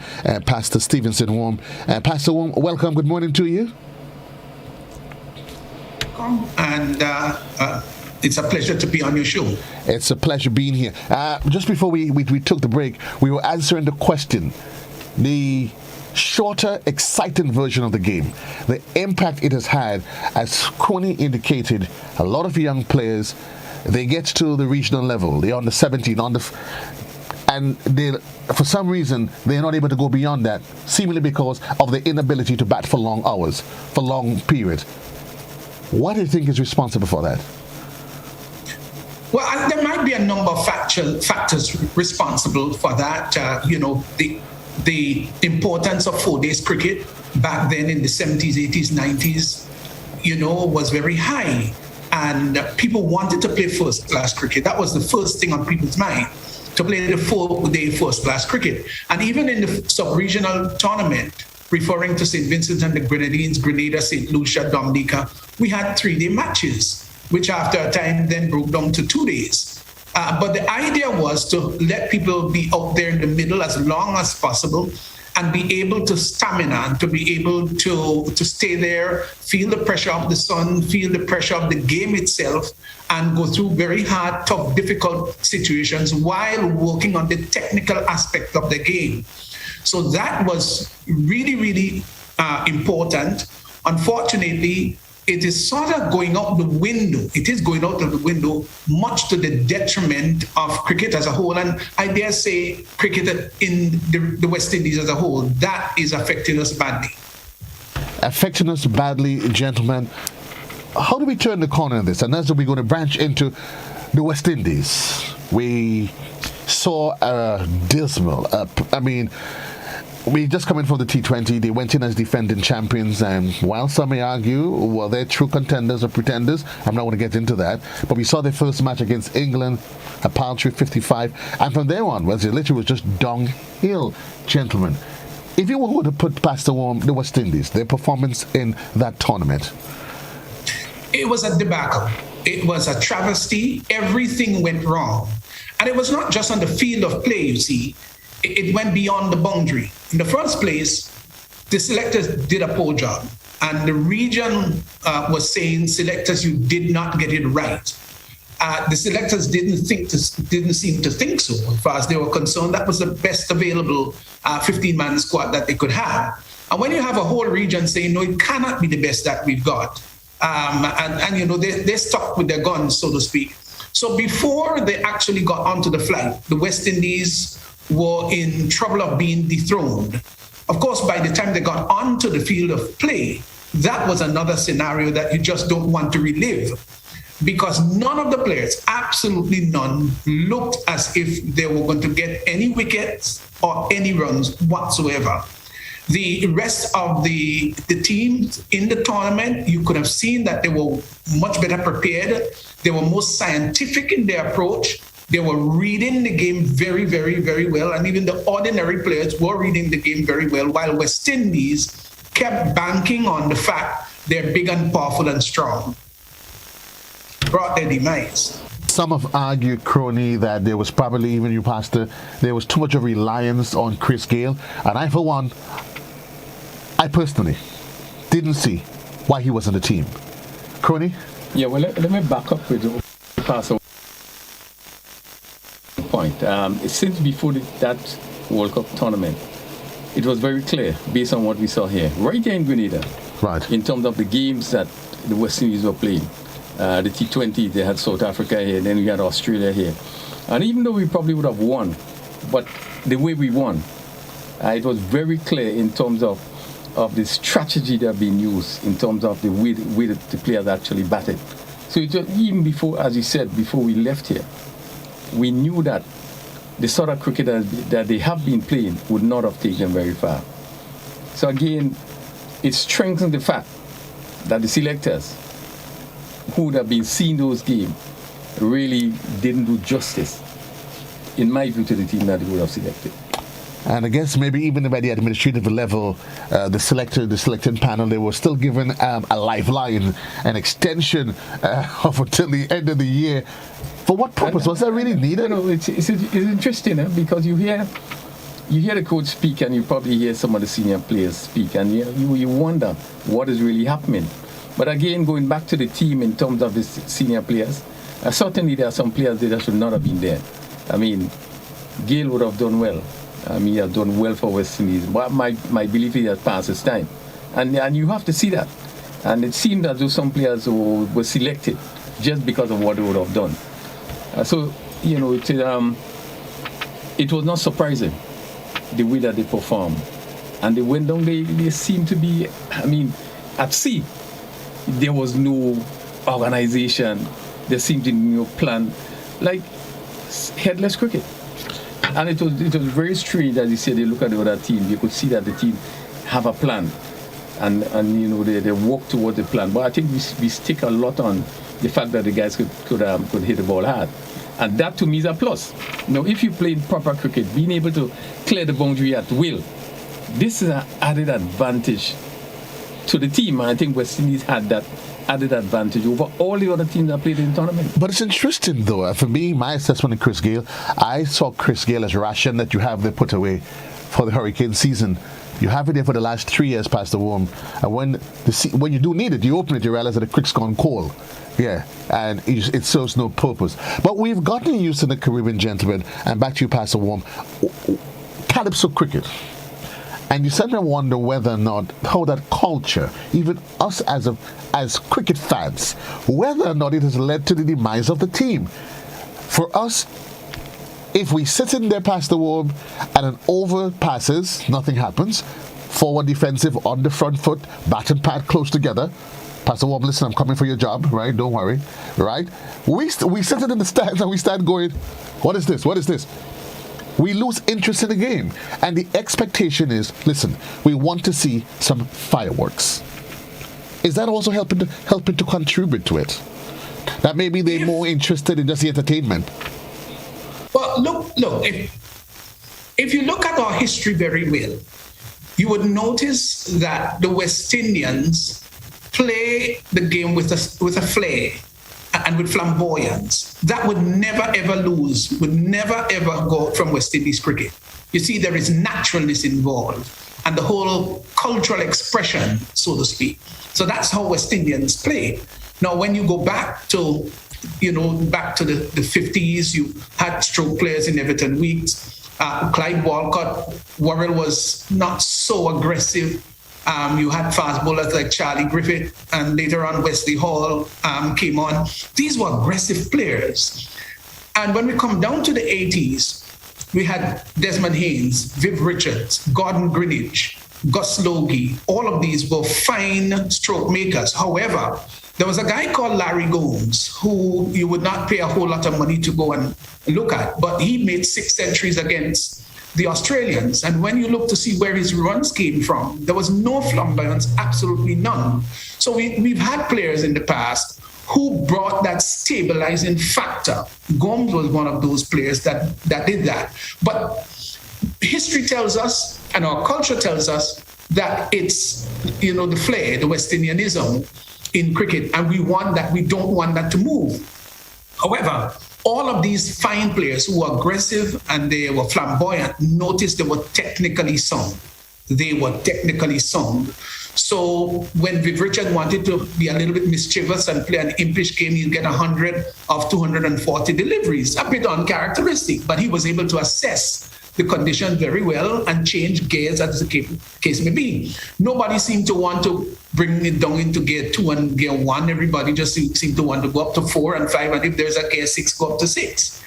Pastor Stephenson Worme. Pastor Worme, welcome. Good morning to you. And it's a pleasure to be on your show. It's a pleasure being here. Just before we took the break, we were answering the question, the shorter, exciting version of the game, the impact it has had. As Crony indicated, a lot of young players, they get to the regional level, they're on the 17, and they, for some reason, they're not able to go beyond that, seemingly because of the inability to bat for long hours, for long periods. What do you think is responsible for that? Well, there might be a number of factors responsible for that. The importance of 4 days cricket back then in the 70s, 80s, 90s, was very high. And people wanted to play first-class cricket. That was the first thing on people's mind, to play the 4-day first-class cricket. And even in the sub-regional tournament, referring to St. Vincent and the Grenadines, Grenada, St. Lucia, Dominica, we had 3-day matches, which after a time then broke down to 2 days. But the idea was to let people be out there in the middle as long as possible and be able to stamina and to be able to stay there, feel the pressure of the sun, feel the pressure of the game itself, and go through very hard, tough, difficult situations while working on the technical aspect of the game. So that was really, really important. Unfortunately, it is sort of going out the window. It is going out of the window, much to the detriment of cricket as a whole. And I dare say cricket in the West Indies as a whole, that is affecting us badly. Affecting us badly, gentlemen. How do we turn the corner in this? And as we're going to branch into the West Indies, we saw a dismal, we just come in from the T20. They went in as defending champions, and while some may argue, were they true contenders or pretenders? I'm not going to get into that. But we saw their first match against England, a paltry 55, and from there on, it literally was just downhill, gentlemen. If you were to put past the West Indies, their performance in that tournament, it was a debacle. It was a travesty. Everything went wrong, and it was not just on the field of play. You see. It went beyond the boundary. In the first place, the selectors did a poor job. And the region was saying, selectors, you did not get it right. The selectors didn't seem to think so. As far as they were concerned, that was the best available 15-man squad that they could have. And when you have a whole region saying, no, it cannot be the best that we've got, they're stuck with their guns, so to speak. So before they actually got onto the flight, the West Indies were in trouble of being dethroned. Of course, by the time they got onto the field of play, that was another scenario that you just don't want to relive, because none of the players, absolutely none, looked as if they were going to get any wickets or any runs whatsoever. The rest of the teams in the tournament, you could have seen that they were much better prepared. They were more scientific in their approach. They were reading the game very, very, very well. And even the ordinary players were reading the game very well, while West Indies kept banking on the fact they're big and powerful and strong. Brought their demise. Some have argued, Crony, that there was probably, even you, Pastor, there was too much of reliance on Chris Gayle. And I, for one, I personally didn't see why he was on the team. Crony? Yeah, well, let me back up with the Pastor point. Since before that World Cup tournament, it was very clear, based on what we saw here, right here in Grenada, right, in terms of the games that the West Indies were playing. The T20, they had South Africa here, then we had Australia here. And even though we probably would have won, but the way we won, it was very clear in terms of the strategy that had been used, in terms of the way the players actually batted. So it was, even before, as you said, before we left here, we knew that the sort of cricket that they have been playing would not have taken very far. So again, it strengthens the fact that the selectors who would have been seeing those games really didn't do justice, in my view, to the team that they would have selected. And I guess maybe even by the administrative level, the selecting panel, they were still given a lifeline, an extension of until the end of the year. For what purpose? Was that really needed? It's interesting because you hear the coach speak, and you probably hear some of the senior players speak, and you wonder what is really happening. But again, going back to the team in terms of the senior players, certainly there are some players that should not have been there. I mean, Gayle would have done well. He has done well for West Indies. But my belief is that past his time. And you have to see that. And it seemed as though some players were selected just because of what they would have done. It was not surprising the way that they performed. And they went down, they seemed to be, at sea. There was no organization. There seemed to be no plan. Like headless cricket. And it was very strange, as you said, they look at the other team. You could see that the team have a plan. And they walk towards the plan. But I think we stick a lot on the fact that the guys could hit the ball hard. And that to me is a plus. If you play in proper cricket, being able to clear the boundary at will, this is an added advantage to the team. And I think West Indies had that added advantage over all the other teams that played in the tournament. But it's interesting, though. For me, my assessment of Chris Gayle, I saw Chris Gayle as ration that you have there put away for the Hurricane season. You have it there for the last 3 years past the Worme. And when you do need it, you open it, you realize that the crick's gone cold. Yeah, and it serves no purpose. But we've gotten used to the Caribbean, gentlemen, and back to you, Pastor Worme. Calypso cricket. And you certainly wonder whether or not how that culture, even us as cricket fans, whether or not it has led to the demise of the team. For us, if we sit in there past the Worme and an over passes, nothing happens. Forward defensive on the front foot, bat and pad close together. Pastor Worme, listen, I'm coming for your job, right? Don't worry, right? We sit in the stands and we start going, what is this? What is this? We lose interest in the game. And the expectation is, listen, we want to see some fireworks. Is that also helping to contribute to it? That maybe they're more interested in just the entertainment. Well, look, if you look at our history very well, you would notice that the West Indians play the game with a flair and with flamboyance. That would never ever lose, would never ever go from West Indies cricket. You see, there is naturalness involved and the whole cultural expression, so to speak. So that's how West Indians play. Now, when you go back to the 50s, you had stroke players in Everton Weeks. Clyde Walcott, Worrell was not so aggressive. You had fast bowlers like Charlie Griffith, and later on Wesley Hall came on. These were aggressive players. And when we come down to the 80s, we had Desmond Haynes, Viv Richards, Gordon Greenwich, Gus Logie. All of these were fine stroke makers. However, there was a guy called Larry Gomes who you would not pay a whole lot of money to go and look at, but he made 6 centuries against the Australians. And when you look to see where his runs came from, there was no flamboyance, absolutely none. So we've had players in the past who brought that stabilizing factor. Gomes was one of those players that did that. But history tells us, and our culture tells us, that it's, the flair, the West Indianism in cricket, and we don't want that to move. However, all of these fine players who were aggressive and they were flamboyant, notice they were technically sound. So when Viv Richard wanted to be a little bit mischievous and play an impish game, he'd get 100 of 240 deliveries, a bit uncharacteristic, but he was able to assess the condition very well and change gears as the case may be. Nobody seemed to want to bring it down into gear 2 and gear 1. Everybody just seemed to want to go up to 4 and 5, and if there's a gear 6, go up to 6.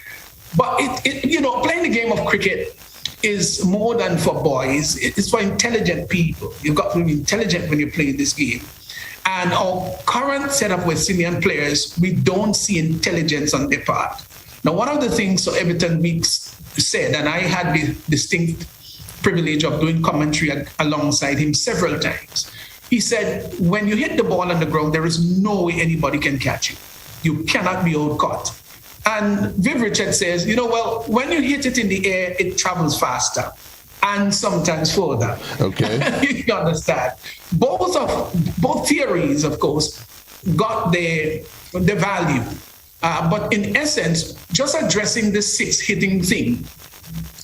But playing the game of cricket is more than for boys. It's for intelligent people. You've got to be intelligent when you're playing this game. And our current set of West Indian players, we don't see intelligence on their part. Now, one of the things Everton Weeks said, and I had the distinct privilege of doing commentary alongside him several times. He said, when you hit the ball on the ground, there is no way anybody can catch you. You cannot be out-caught. And Viv Richard says, when you hit it in the air, it travels faster and sometimes further. Okay. You understand? Both theories, of course, got their value. But in essence, just addressing the 6 hitting thing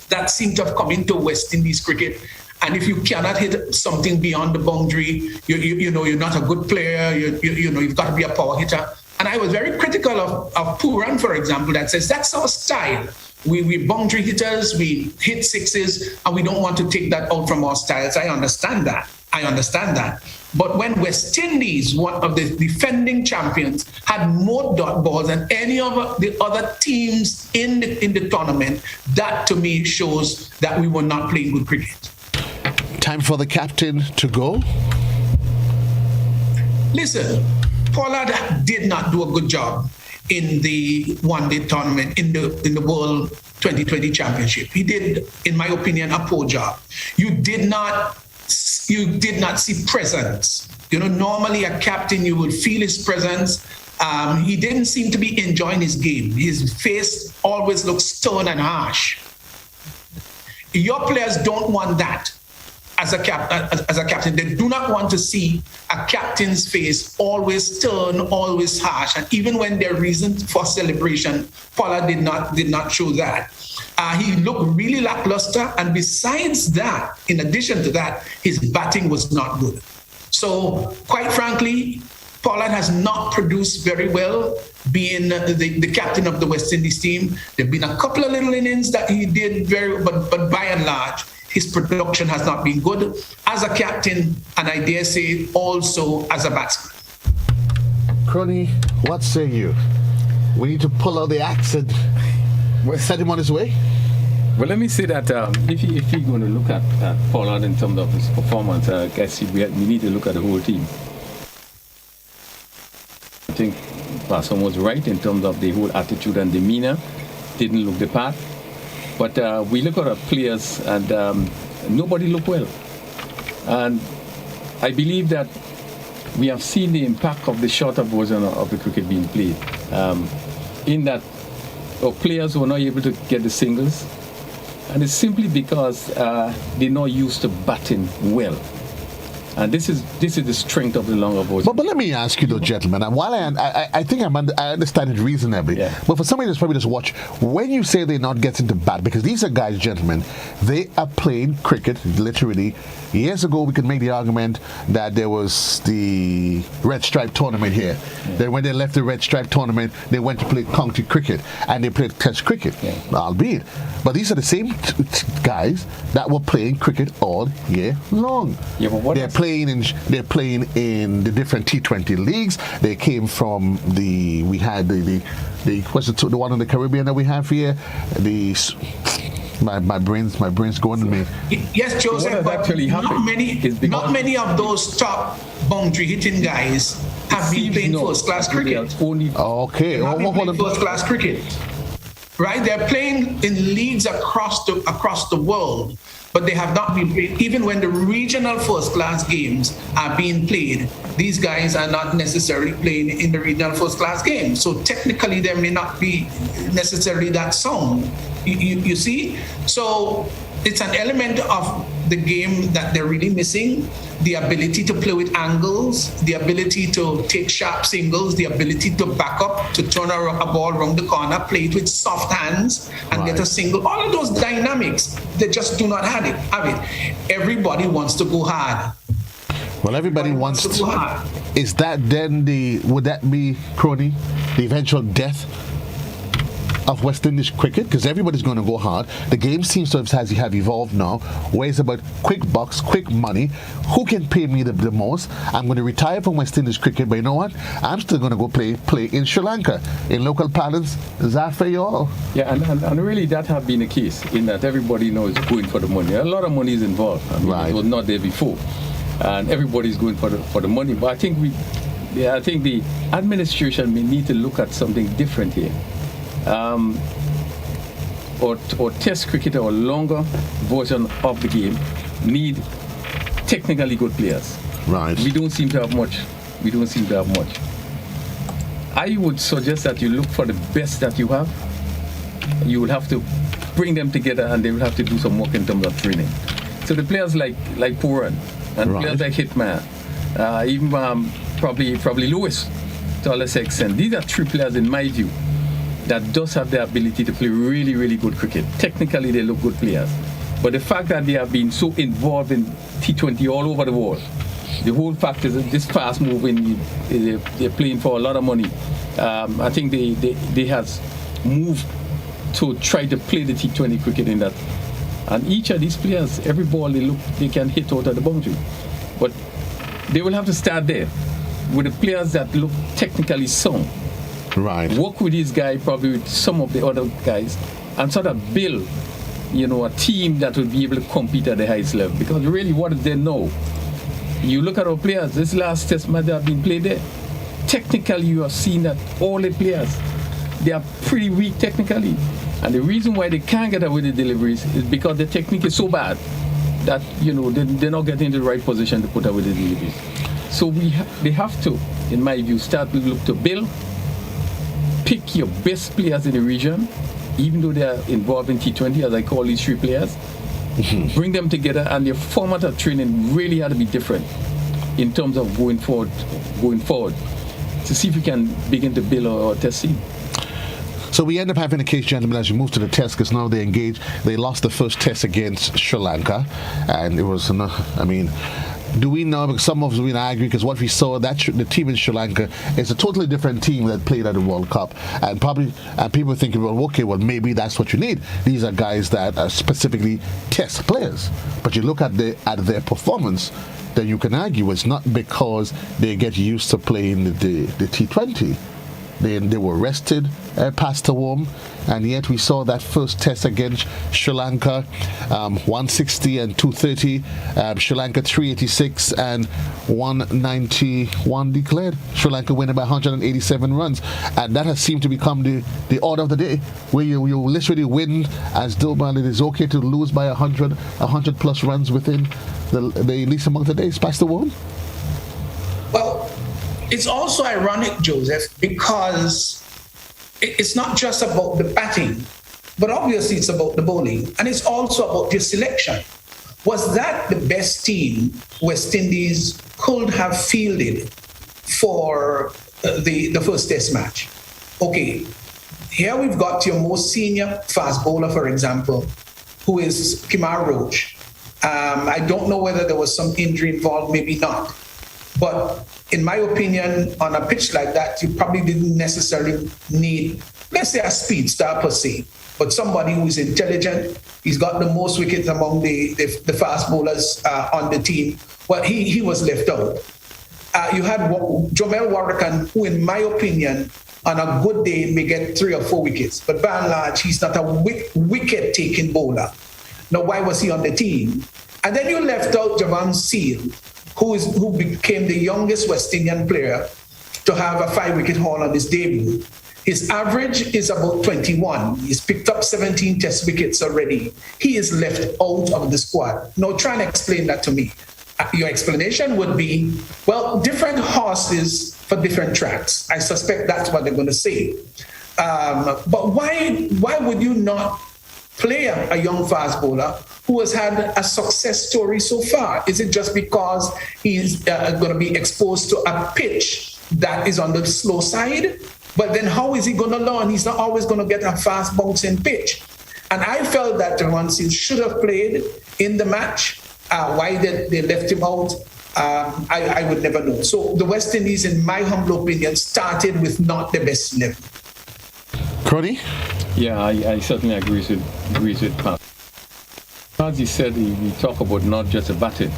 that seemed to have come into West Indies cricket. And if you cannot hit something beyond the boundary, you're not a good player. You've got to be a power hitter. And I was very critical of Puran, for example, that says that's our style. We boundary hitters, we hit 6s, and we don't want to take that out from our styles. I understand that. But when West Indies, one of the defending champions, had more dot balls than any of the other teams in the tournament, that to me shows that we were not playing good cricket. Time for the captain to go. Listen, Pollard did not do a good job in the one-day tournament, in the World 2020 Championship. He did, in my opinion, a poor job. You did not see presence. Normally a captain, you would feel his presence. He didn't seem to be enjoying his game. His face always looks stern and harsh. Your players don't want that as a captain. They do not want to see a captain's face always stern, always harsh. And even when there are reasons for celebration, Pollard did not show that. He looked really lackluster, and besides that, in addition to that, his batting was not good. So, quite frankly, Pollard has not produced very well, being the captain of the West Indies team. There have been a couple of little innings that he did but by and large, his production has not been good as a captain, and I dare say also as a batsman. Crony, what say you? We need to pull out the axe and set him on his way? Well, let me say that if you're going to look at Pollard in terms of his performance, I guess we need to look at the whole team. I think Passon was right in terms of the whole attitude and demeanor. Didn't look the part. But we look at our players and nobody looked well. And I believe that we have seen the impact of the shorter version of the cricket being played. In that our players were not able to get the singles. And it's simply because they're not used to batting well. And this is the strength of the longer version. But let me ask you though, gentlemen, and while I think I understand it reasonably, but for somebody that's probably just watch, when you say they're not getting to bat, because these are guys, gentlemen, they are playing cricket, literally. Years ago, we could make the argument that there was the Red Stripe tournament here. Then when they left the Red Stripe tournament, they went to play county cricket, and they played Test cricket, albeit. But these are the same guys that were playing cricket all year long. Yeah, but what they're playing in the different T20 leagues. They came from the what's the one in the Caribbean that we have here? My brain's going to me. Yes, Joseph, but actually not many of those top boundary hitting guys have been playing first class cricket. Okay, first class cricket. Right, they're playing in leagues across the world, but they have not been played. Even when the regional first-class games are being played, these guys are not necessarily playing in the regional first-class games. So technically, they may not be necessarily that sound. You see? So it's an element of the game that they're really missing. The ability to play with angles, the ability to take sharp singles, the ability to back up, to turn a ball around the corner, play it with soft hands and get a single. All of those dynamics, they just do not have it. Everybody wants to go hard. Well, everybody wants to go hard. Is that then would that be, Crony, the eventual death of West Indies cricket? Because everybody's going to go hard. The game seems to have evolved now, where it's about quick bucks, quick money. Who can pay me the most? I'm going to retire from West Indies cricket, but you know what? I'm still going to go play in Sri Lanka. In local parlance, is that for you all? Yeah, and really that have been the case, in that everybody knows going for the money. A lot of money is involved. I mean, it was not there before. And everybody's going for the money. But I think the administration may need to look at something different here. Or test cricket or longer version of the game need technically good players. Right. We don't seem to have much. I would suggest that you look for the best that you have. You will have to bring them together, and they will have to do some work in terms of training. So the players like Puran and players like Hitman, even probably Lewis to a lesser extent. These are three players in my view that does have the ability to play really, really good cricket. Technically, they look good players. But the fact that they have been so involved in T20 all over the world, the whole fact is that this fast moving, they're playing for a lot of money. I think they has moved to try to play the T20 cricket in that. And each of these players, every ball they can hit out of the boundary. But they will have to start there with the players that look technically sound. Right. Work with this guy, probably with some of the other guys, and sort of build, a team that will be able to compete at the highest level. Because really, what do they know? You look at our players. This last test match that have been played there. Technically, you have seen that all the players, they are pretty weak technically, and the reason why they can't get away with the deliveries is because the technique is so bad that they're not getting in the right position to put away the deliveries. So they have to, in my view, start to look to build. Pick your best players in the region, even though they are involved in T20, as I call these three players. Bring them together, and your format of training really had to be different in terms of going forward, to see if we can begin to build our test team. So we end up having a case, gentlemen, as you move to the test, because now they engaged. They lost the first test against Sri Lanka, and it was, do we know, because some of us have been arguing, because what we saw, that the team in Sri Lanka is a totally different team that played at the World Cup. And people are thinking, well, okay, well, maybe that's what you need. These are guys that are specifically test players. But you look at their performance, then you can argue it's not because they get used to playing the T20. They were rested past the Worme, and yet we saw that first test against Sri Lanka, 160 and 230, Sri Lanka 386 and 191 declared. Sri Lanka winning by 187 runs, and that has seemed to become the order of the day, where you literally win as though, man, it is okay to lose by 100 plus runs within the least amount of days past the Worme. Well, it's also ironic, Joseph, because it's not just about the batting, but obviously it's about the bowling, and it's also about your selection. Was that the best team West Indies could have fielded for the first test match? Okay, here we've got your most senior fast bowler, for example, who is Kimar Roach. I don't know whether there was some injury involved, maybe not. But in my opinion, on a pitch like that, you probably didn't necessarily need, let's say, a speed star per se, but somebody who is intelligent. He's got the most wickets among the fast bowlers on the team. Well, he was left out. You had Jomel Warrican, who, in my opinion, on a good day may get 3 or 4 wickets, but by and large, he's not a wicket-taking bowler. Now, why was he on the team? And then you left out Javan Seal, who became the youngest West Indian player to have a 5-wicket haul on his debut. His average is about 21. He's picked up 17 test wickets already. He is left out of the squad. Now try and explain that to me. Your explanation would be, well, different horses for different tracks. I suspect that's what they're going to say. But why would you not play a young fast bowler who has had a success story so far? Is it just because he's going to be exposed to a pitch that is on the slow side? But then how is he going to learn? He's not always going to get a fast bouncing pitch. And I felt that Renae should have played in the match. Why they left him out, I would never know. So the West Indies, in my humble opinion, started with not the best 11. Crony? Yeah, I certainly agree with Pat. As he said, we talk about not just the batting,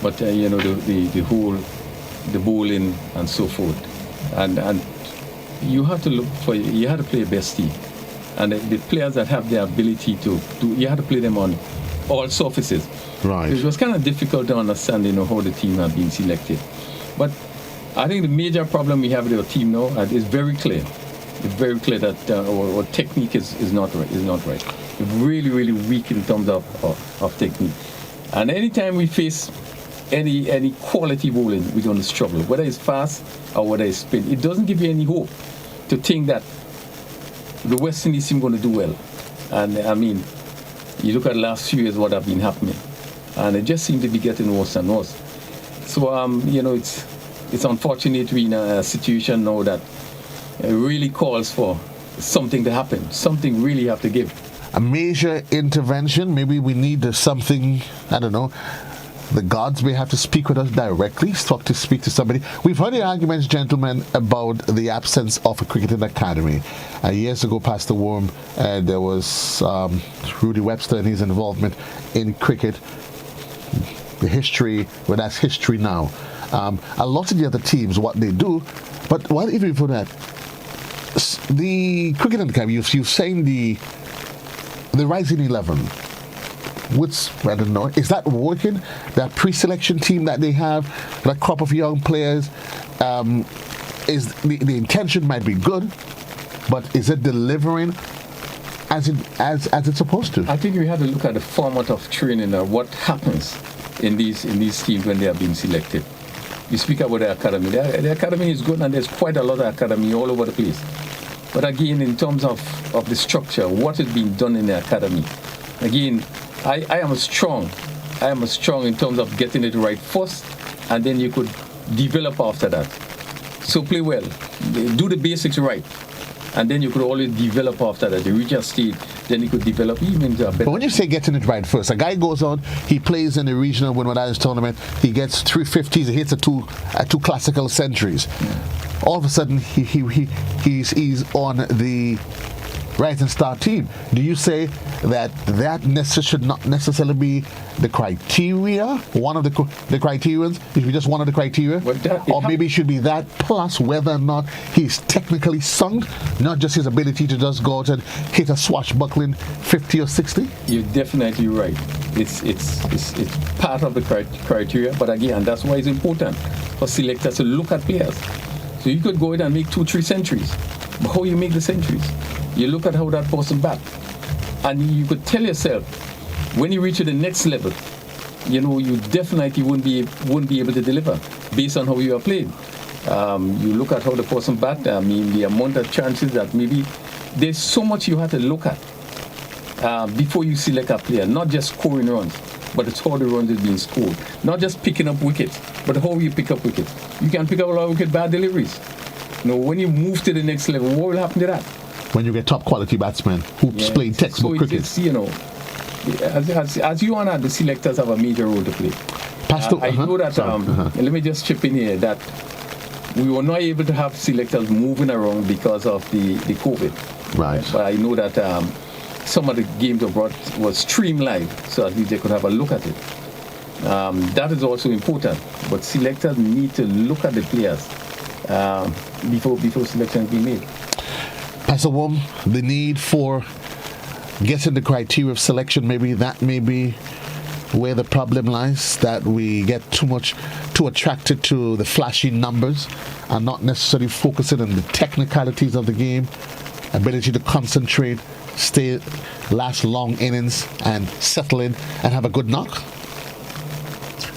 but the whole, the bowling and so forth, and you have to you have to play a best team, and the players that have the ability to do, you have to play them on all surfaces. Right. It was kind of difficult to understand, how the team are being selected, but I think the major problem we have with our team now is very clear. It's very clear that our technique is not right. We're really, really weak in terms of technique. And anytime we face any quality bowling, we're going to struggle, whether it's fast or whether it's spin. It doesn't give you any hope to think that the West Indies team going to do well. And I mean, you look at the last few years, what have been happening, and it just seems to be getting worse and worse. So it's unfortunate we're in a situation now that it really calls for something to happen. Something really have to give. A major intervention. Maybe we need something, I don't know. The gods may have to speak with us directly, speak to somebody. We've heard the arguments, gentlemen, about the absence of a cricketing academy. Years ago, past the Worme, there was Rudy Webster and his involvement in cricket. The history, well, that's history now. A lot of the other teams, what they do, but what even for that? The cricketing academy, you've seen the Rising 11. Which, I don't know, is that working? That pre-selection team that they have, that crop of young players, is the intention might be good, but is it delivering as it's supposed to? I think we have to look at the format of training or what happens in these teams when they are being selected. You speak about the academy. The academy is good, and there's quite a lot of academy all over the place. But again, in terms of the structure, what is being done in the academy, again, I am strong in terms of getting it right first, and then you could develop after that. So play well, do the basics right, and then you could always develop after that. You reach a stage then he could develop even into a better. But when you say getting it right first, a guy goes on, he plays in the regional Winwood Islands tournament, he gets 350s, he hits two classical centuries. All of a sudden, he's on the Rising Star team. Do you say that should not necessarily be the criteria, one of the criterions? It should be just one of the criteria? Or maybe it should be that plus whether or not he's technically sound, not just his ability to just go out and hit a swashbuckling 50 or 60? You're definitely right. It's part of the criteria, but again, that's why it's important for selectors to look at players. So you could go in and make 2-3 centuries, but how you make the centuries? You look at how that person bat, and you could tell yourself when you reach to the next level, you definitely wouldn't be able to deliver based on how you are playing. You look at how the person bat. I mean, the amount of chances that maybe there's so much you have to look at before you select a player. Not just scoring runs, but it's how the runs is being scored. Not just picking up wickets, but how you pick up wickets. You can pick up a lot of wickets bad deliveries. When you move to the next level, what will happen to that? When you get top quality batsmen who play textbook cricket. As you and the selectors have a major role to play. I know that, let me just chip in here, that we were not able to have selectors moving around because of the COVID. Right. But I know that some of the games abroad was streamed live, so at least they could have a look at it. That is also important. But selectors need to look at the players before selection be made. Pastor Worme, the need for getting the criteria of selection, maybe that may be where the problem lies, that we get too attracted to the flashy numbers and not necessarily focusing on the technicalities of the game, ability to concentrate, last long innings and settle in and have a good knock.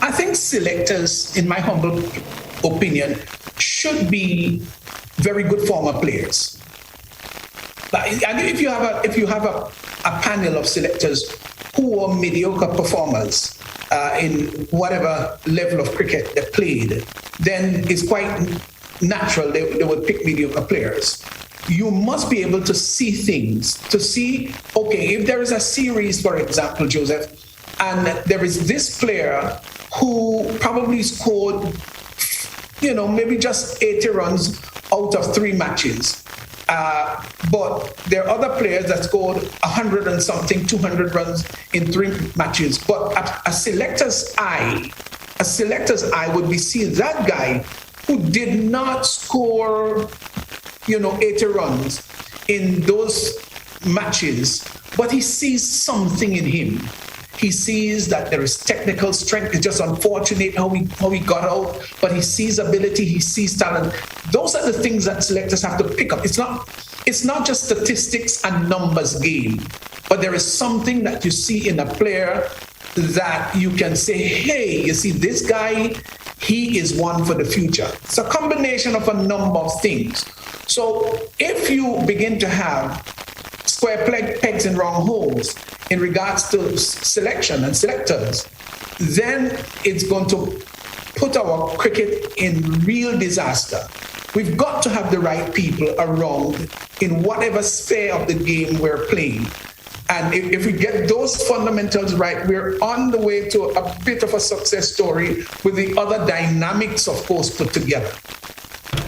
I think selectors, in my humble opinion, should be very good former players. And if you have a panel of selectors who are mediocre performers in whatever level of cricket they played, then it's quite natural they would pick mediocre players. You must be able to see things, to see, okay, if there is a series, for example, Joseph, and there is this player who probably scored, maybe just 80 runs out of 3 matches. But there are other players that scored 100 and something, 200 runs in 3 matches. But a selector's eye would be seeing that guy who did not score, 80 runs in those matches, but he sees something in him. He sees that there is technical strength. It's just unfortunate how he got out, but he sees ability, he sees talent. Those are the things that selectors have to pick up. It's not just statistics and numbers game, but there is something that you see in a player that you can say, hey, you see this guy, he is one for the future. It's a combination of a number of things. So if you begin to have square pegs in round holes in regards to selection and selectors, then it's going to put our cricket in real disaster. We've got to have the right people around in whatever sphere of the game we're playing. And if we get those fundamentals right, we're on the way to a bit of a success story with the other dynamics, of course, put together.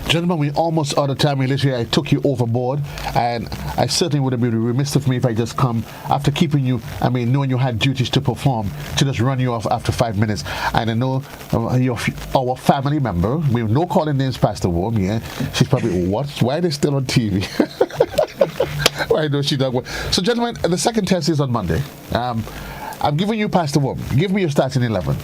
Gentlemen, we're almost out of time. Literally, I took you overboard, and I certainly would have been remiss of me if I just come after keeping you, knowing you had duties to perform, to just run you off after 5 minutes. And I know our family member, we have no calling names, Pastor Worme, yeah? She's probably, what? Why are they still on TV? I know she does. So, gentlemen, the second test is on Monday. I'm giving you Pastor Worme. Give me your starting 11.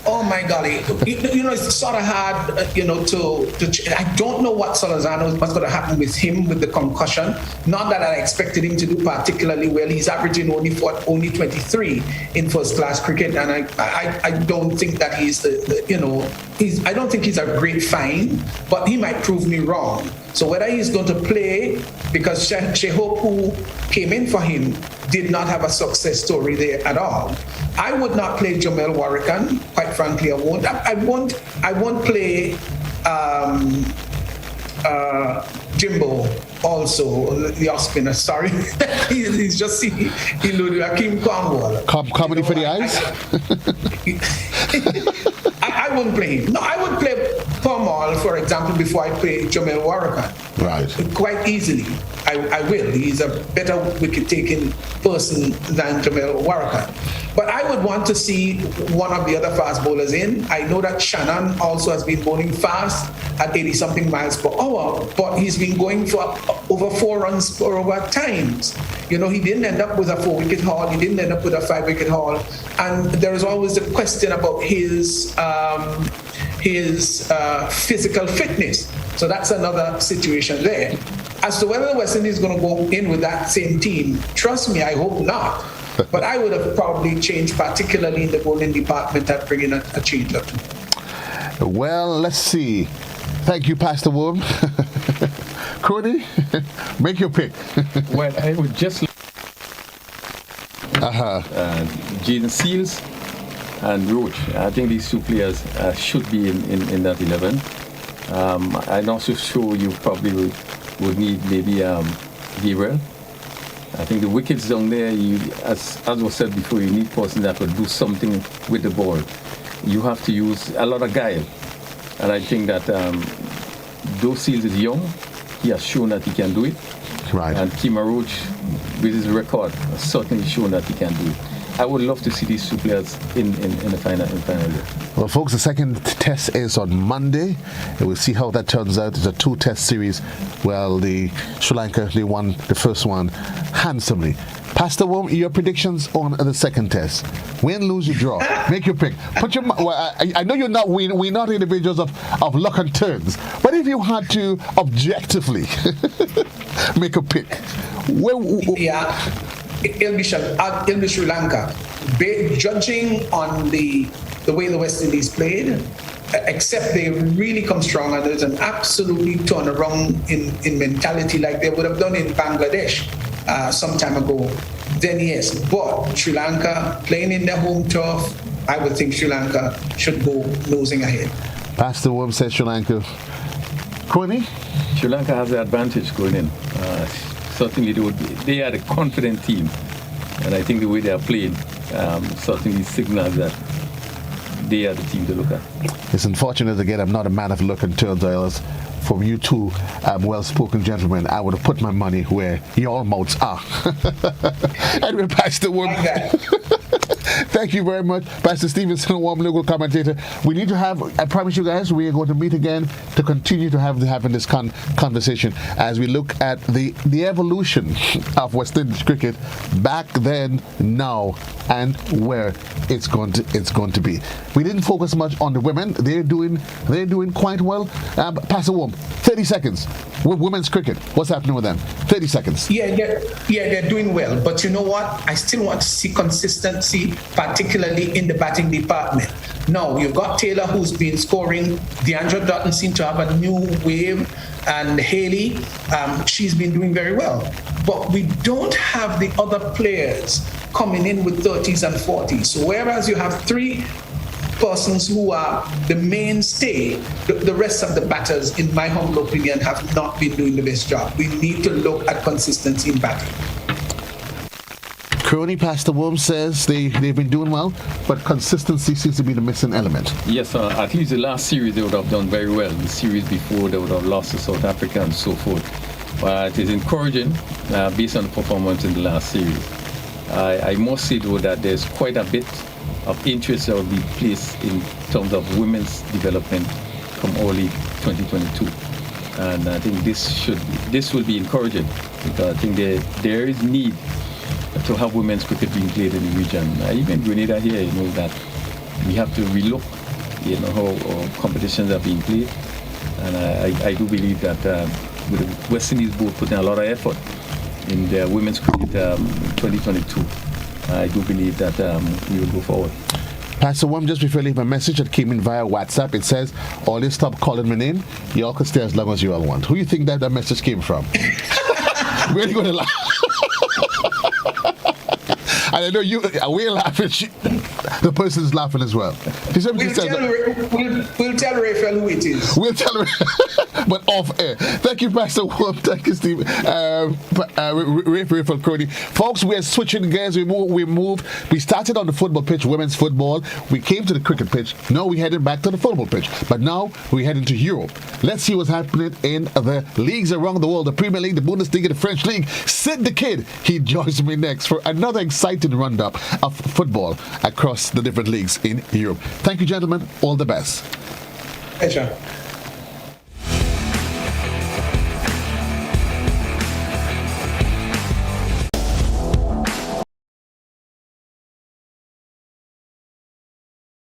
Oh my golly! It's sort of hard, to. I don't know what's going to happen with him with the concussion. Not that I expected him to do particularly well. He's averaging only 23 in first class cricket, and I don't think that he's I don't think he's a great find, but he might prove me wrong. So whether he's going to play, because Shehope, who came in for him, did not have a success story there at all. I would not play Jamel Warrican. Quite frankly, I won't. I won't play Jimbo also the off spinner. Sorry, he's just Akeem Cornwall. Comedy for the eyes. I wouldn't play him. No, I would play Cornwall, for example, before I play Jamel Warrakan. Right. Quite easily. I will. He's a better wicket-taking person than Jamel Warrakan. But I would want to see one of the other fast bowlers in. I know that Shannon also has been bowling fast at 80-something miles per hour, but he's been going for over 4 runs per over at times. He didn't end up with a 4-wicket haul. He didn't end up with a 5-wicket haul. And there is always the question about his physical fitness. So that's another situation there. As to whether the West Indies is going to go in with that same team, trust me, I hope not. But I would have probably changed, particularly in the bowling department, at bringing a change up. Well, let's see. Thank you, Pastor Worme. Cody, make your pick. Well, I would just Jaden Seals and Roach. I think these 2 players should be in that 11. I'm not so sure you probably would need maybe Gabriel. I think the wickets down there, as was said before, you need person that will do something with the ball. You have to use a lot of guile. And I think that though Seals is young, he has shown that he can do it. Right. And Kima Roach, with his record, has certainly shown that he can do it. I would love to see these 2 players in the final year. Well, folks, the second test is on Monday, and we'll see how that turns out. It's a 2-test series. Well, the Sri Lanka, they won the first one handsomely. Pastor Worme, your predictions on the second test. Win, lose, you draw. Make your pick. I know you're not. We're not individuals of luck and turns. But if you had to objectively make a pick, It'll be Sri Lanka. Judging on the way the West Indies played, except they really come strong and there's an absolutely turnaround in mentality like they would have done in Bangladesh some time ago, then yes. But Sri Lanka, playing in their home turf, I would think Sri Lanka should go nosing ahead. Pastor Worme says Sri Lanka. Coney? Sri Lanka has the advantage going in. Certainly they are a confident team, and I think the way they are playing certainly signals that they are the team to look at. It's unfortunate again I'm not a man of luck and turns. From you 2 well-spoken gentlemen, I would have put my money where your mouths are. Anyway, Pastor Worme. Thank you very much, Pastor Stephenson, Worme local commentator. We need to have, I promise you guys, we are going to meet again to continue to having this conversation as we look at the evolution of West Indies cricket back then, now, and where it's going to be. We didn't focus much on the women. They're doing quite well. Pastor Worme, 30 seconds with women's cricket. What's happening with them? 30 seconds. Yeah, they're doing well. But you know what? I still want to see consistency, particularly in the batting department. Now, you've got Taylor, who's been scoring. Deandra Dutton seems to have a new wave. And Haley, she's been doing very well. But we don't have the other players coming in with 30s and 40s. So whereas you have 3 persons who are the mainstay, the rest of the batters, in my humble opinion, have not been doing the best job. We need to look at consistency in batting. Crony, Pastor Worme says they've been doing well, but consistency seems to be the missing element. Yes, at least the last series they would have done very well. The series before they would have lost to South Africa and so forth. But it is encouraging based on the performance in the last series. I must say though that there's quite a bit of interest that will be placed in terms of women's development from early 2022. And I think this will be encouraging because I think there is need to have women's cricket being played in the region. Even Grenada here, that we have to relook, how our competitions are being played. And I do believe that with the West Indies board putting a lot of effort in their women's cricket 2022, I do believe that we will go forward. Pastor Worme, just before I leave my message that came in via WhatsApp, it says, always stop calling my name. You all can stay as long as you all want. Who do you think that message came from? Really going to laugh. And I know we're laughing. The person's laughing as well. We'll tell Raphael who it is. We'll tell her, but off air. Thank you, Pastor Worme. Thank you, Steve. Raphael Crony. Folks, we're switching gears. We started on the football pitch, women's football. We came to the cricket pitch. Now we're heading back to the football pitch. But now we're heading to Europe. Let's see what's happening in the leagues around the world. The Premier League, the Bundesliga, the French League. Sid the Kid, he joins me next for another exciting roundup of football across the different leagues in Europe. Thank you, gentlemen. All the best. Pleasure.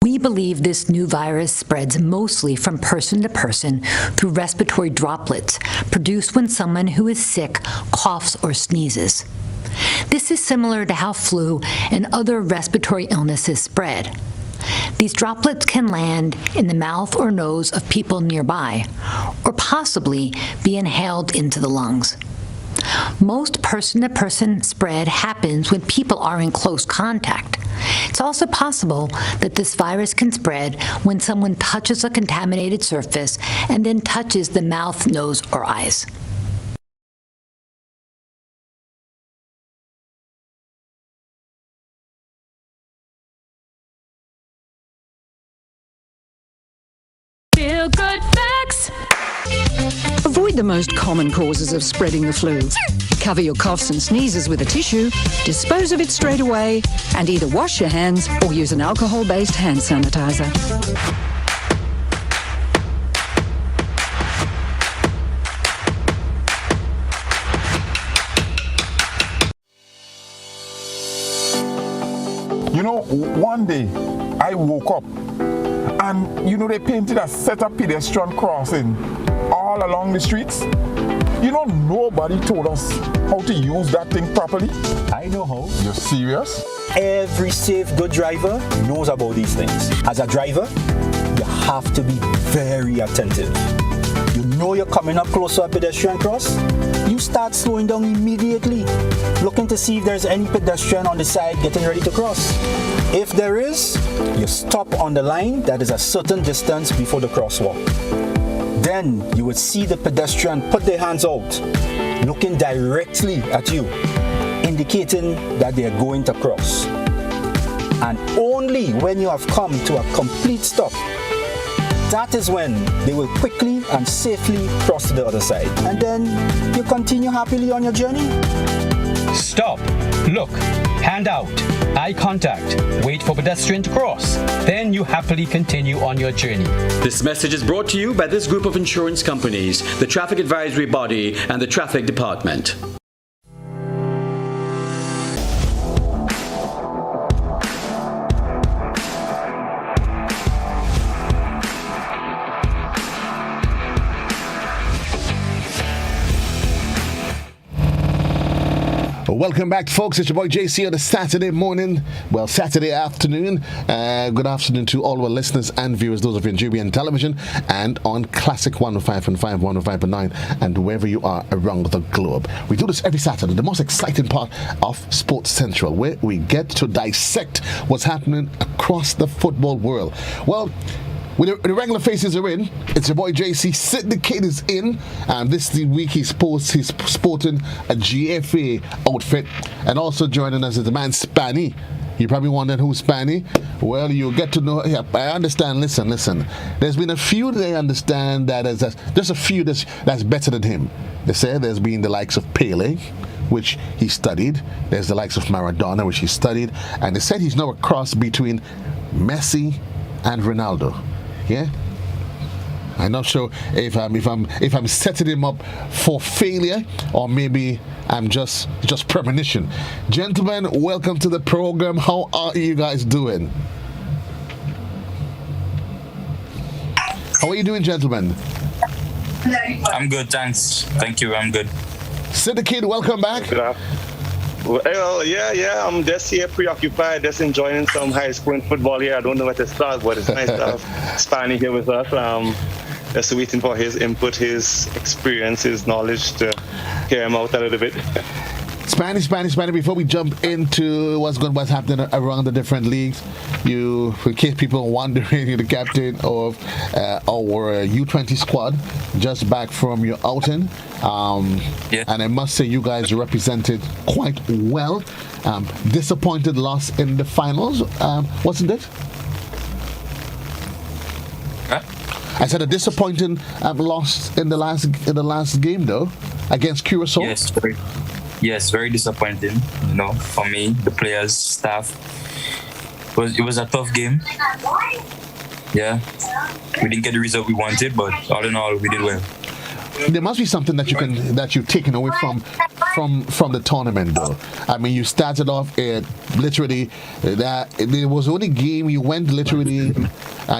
We believe this new virus spreads mostly from person to person through respiratory droplets produced when someone who is sick coughs or sneezes. This is similar to how flu and other respiratory illnesses spread. These droplets can land in the mouth or nose of people nearby, or possibly be inhaled into the lungs. Most person-to-person spread happens when people are in close contact. It's also possible that this virus can spread when someone touches a contaminated surface and then touches the mouth, nose, or eyes. Feel good facts. Avoid the most common causes of spreading the flu. Cover your coughs and sneezes with a tissue, dispose of it straight away, and either wash your hands or use an alcohol-based hand sanitizer. You know, one day I woke up and, you know, they painted a set of pedestrian crossing all along the streets. You know, nobody told us how to use that thing properly. I know how. You're serious? Every safe, good driver knows about these things. As a driver, you have to be very attentive. You know you're coming up close to a pedestrian cross, you start slowing down immediately, looking to see if there's any pedestrian on the side getting ready to cross. If there is, you stop on the line that is a certain distance before the crosswalk. Then you would see the pedestrian put their hands out, looking directly at you, indicating that they are going to cross. And only when you have come to a complete stop, that is when they will quickly and safely cross to the other side. And then you continue happily on your journey. Stop. Look. Hand out. Eye contact. Wait for pedestrian to cross. Then you happily continue on your journey. This message is brought to you by this group of insurance companies, the Traffic Advisory Body and the Traffic Department. Welcome back, folks. It's your boy JC on a Saturday morning. Well, Saturday afternoon. Good afternoon to all our listeners and viewers, those of you in GBN Television and on Classic 105.5, 105.9, and wherever you are around the globe. We do this every Saturday, the most exciting part of Sports Central, where we get to dissect what's happening across the football world. Well, when the regular faces are in, it's your boy JC. Sid the Kid is in, and this week he's sporting a GFA outfit, and also joining us is the man Spanny. You're probably wondering who's Spanny. Well, you'll get to know. Yeah, I understand. Listen. There's been a few that I understand that is just a few that's better than him. They say there's been the likes of Pele, which he studied. There's the likes of Maradona, which he studied, and they said he's now a cross between Messi and Ronaldo. Yeah, I'm not sure if I'm setting him up for failure or maybe I'm just premonition. Gentlemen, welcome to the program. How are you guys doing? How are you doing, gentlemen? I'm good, thanks. Thank you. I'm good. Sid the Kid, welcome back. Well, yeah, I'm just here preoccupied, just enjoying some high school football here. I don't know where to start, but it's nice to have Spanny here with us. Just waiting for his input, his experience, his knowledge to hear him out a little bit. Spanish. Before we jump into what's happening around the different leagues, in case people are wondering, you're the captain of our U20 squad, just back from your outing. And I must say, you guys represented quite well. Disappointed loss in the finals, wasn't it? Huh? I said a disappointing loss in the last game though, against Curacao. Yes, very disappointing. For me, the players, staff. It was a tough game. Yeah, we didn't get the result we wanted, but all in all, we did well. There must be something that you've taken away from the tournament, though. I mean, you started off literally that there was only game you went literally.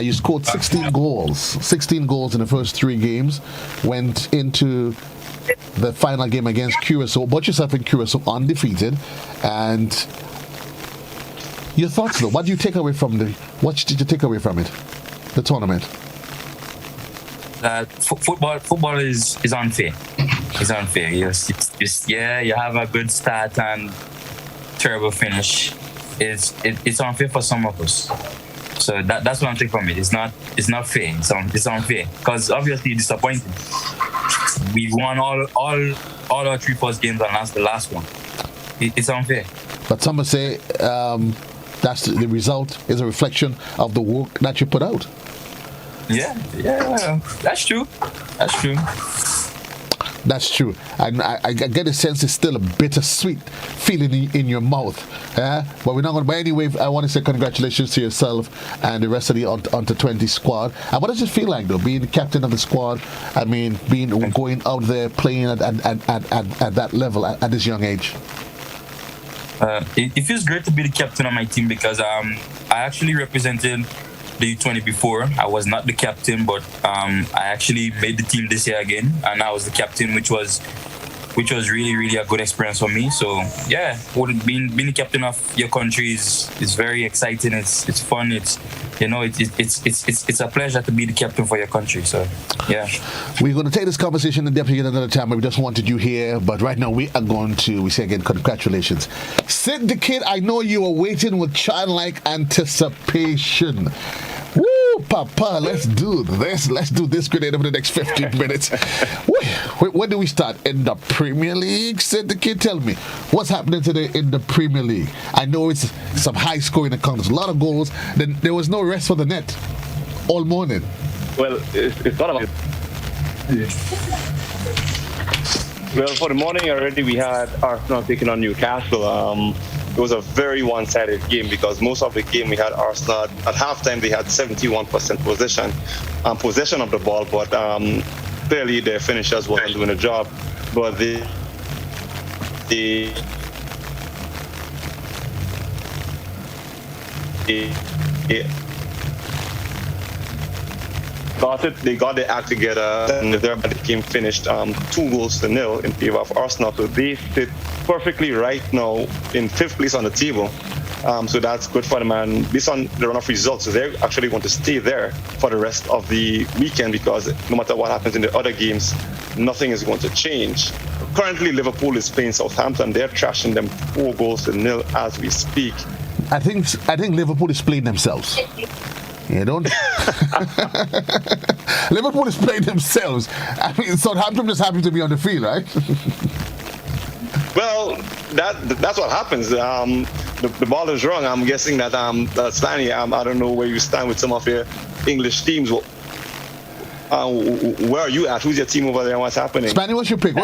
You scored 16 goals in the first 3 games. Went into the final game against Curacao, brought yourself in Curacao undefeated, and your thoughts, though. What did you take away from what did you take away from it, the tournament? Football is unfair. It's unfair. You have a good start and terrible finish. It's unfair for some of us. So that's what I'm taking from it. It's not fair. It's unfair because obviously it's disappointing. We won all our 3 first games and lost the last one. It's unfair. But some will say that's the result is a reflection of the work that you put out. Yeah, that's true. That's true. I get a sense it's still a bittersweet feeling in your mouth. But we're not going to. But anyway, I want to say congratulations to yourself and the rest of the under 20 squad. And what does it feel like, though, being the captain of the squad? I mean, going out there playing at that level at this young age. It feels great to be the captain of my team because I actually represented the U20 before. I was not the captain, but I actually made the team this year again, and I was the captain, which was really, really a good experience for me. So yeah, being the captain of your country is very exciting. It's fun. It's a pleasure to be the captain for your country. So yeah, we're going to take this conversation in depth again another time. We just wanted you here, but right now we are going to. We say again, congratulations, Sid the Kid. I know you are waiting with childlike anticipation. Woo, Papa, let's do this. Let's do this grenade over the next 15 minutes. When do we start? In the Premier League? Said the kid, tell me. What's happening today in the Premier League? I know it's some high scoring accounts, a lot of goals. Then there was no rest for the net all morning. Well, it's not about... Well, for the morning already, we had Arsenal taking on Newcastle. It was a very one-sided game because most of the game we had Arsenal at halftime. They had 71% possession of the ball, but clearly their finishers weren't doing the job. But they got the act together, and the game finished 2-0 in favor of Arsenal. So they sit perfectly right now in 5th place on the table. So that's good for them. And based on the run of results, so they're actually going to stay there for the rest of the weekend because no matter what happens in the other games, nothing is going to change. Currently, Liverpool is playing Southampton. They're trashing them 4-0 as we speak. I think Liverpool is playing themselves. You don't. Liverpool is playing themselves. I mean, Southampton just happy to be on the field, right? Well, that's what happens. The ball is wrong. I'm guessing that Stanley. I don't know where you stand with some of your English teams. Where are you at? Who's your team over there and what's happening? Spanny, what's your pick?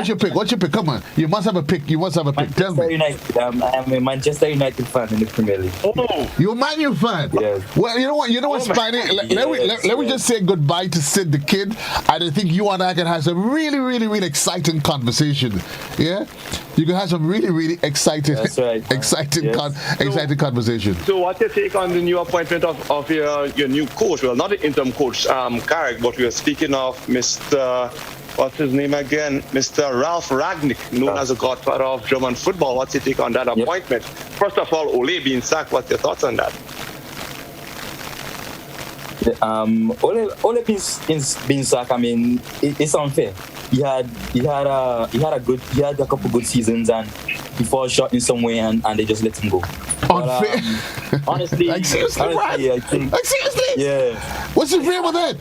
Come on. You must have a pick. Tell me. United. I'm a Manchester United fan in the Premier League. Oh, you're a Man U fan? Yes. Well, you know what, Spanny? Let me just say goodbye to Sid the Kid. I think you and I can have some really, really, really exciting conversation. Yeah? You can have some really, really exciting conversation. So what's your take on the new appointment of your new coach? Well, not the interim coach, Carrick, but we are speaking of Mr. What's his name again? Mr. Ralph Rangnick, known as the godfather of German football. What's your take on that appointment? First of all, Ole being sacked, what's your thoughts on that? Ole being sacked, I mean, it's unfair. He had a couple good seasons and he falls short in some way and they just let him go. But, honestly, like seriously, right? I think, like seriously, yeah. What's the real with that?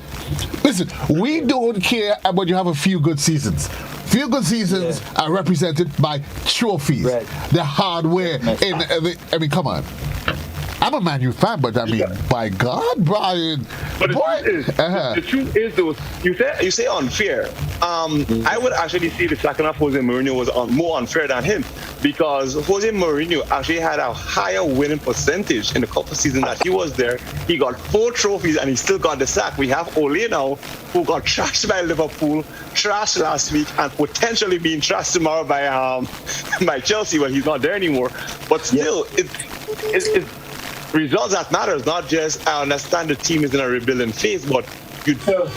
Listen, we don't care about you have a few good seasons. Few good seasons are represented by trophies, the hardware. I mean, come on. I'm a Man U fan, but I mean, by God, Brian. But the truth is, though, you say unfair. I would actually say the second of Jose Mourinho was more unfair than him, because Jose Mourinho actually had a higher winning percentage in the couple of seasons that he was there. He got 4 trophies and he still got the sack. We have Ole now, who got trashed by Liverpool, trashed last week, and potentially being trashed tomorrow by Chelsea, but he's not there anymore. But still, it's results that matters, not just I understand the team is in a rebuilding phase, but you need to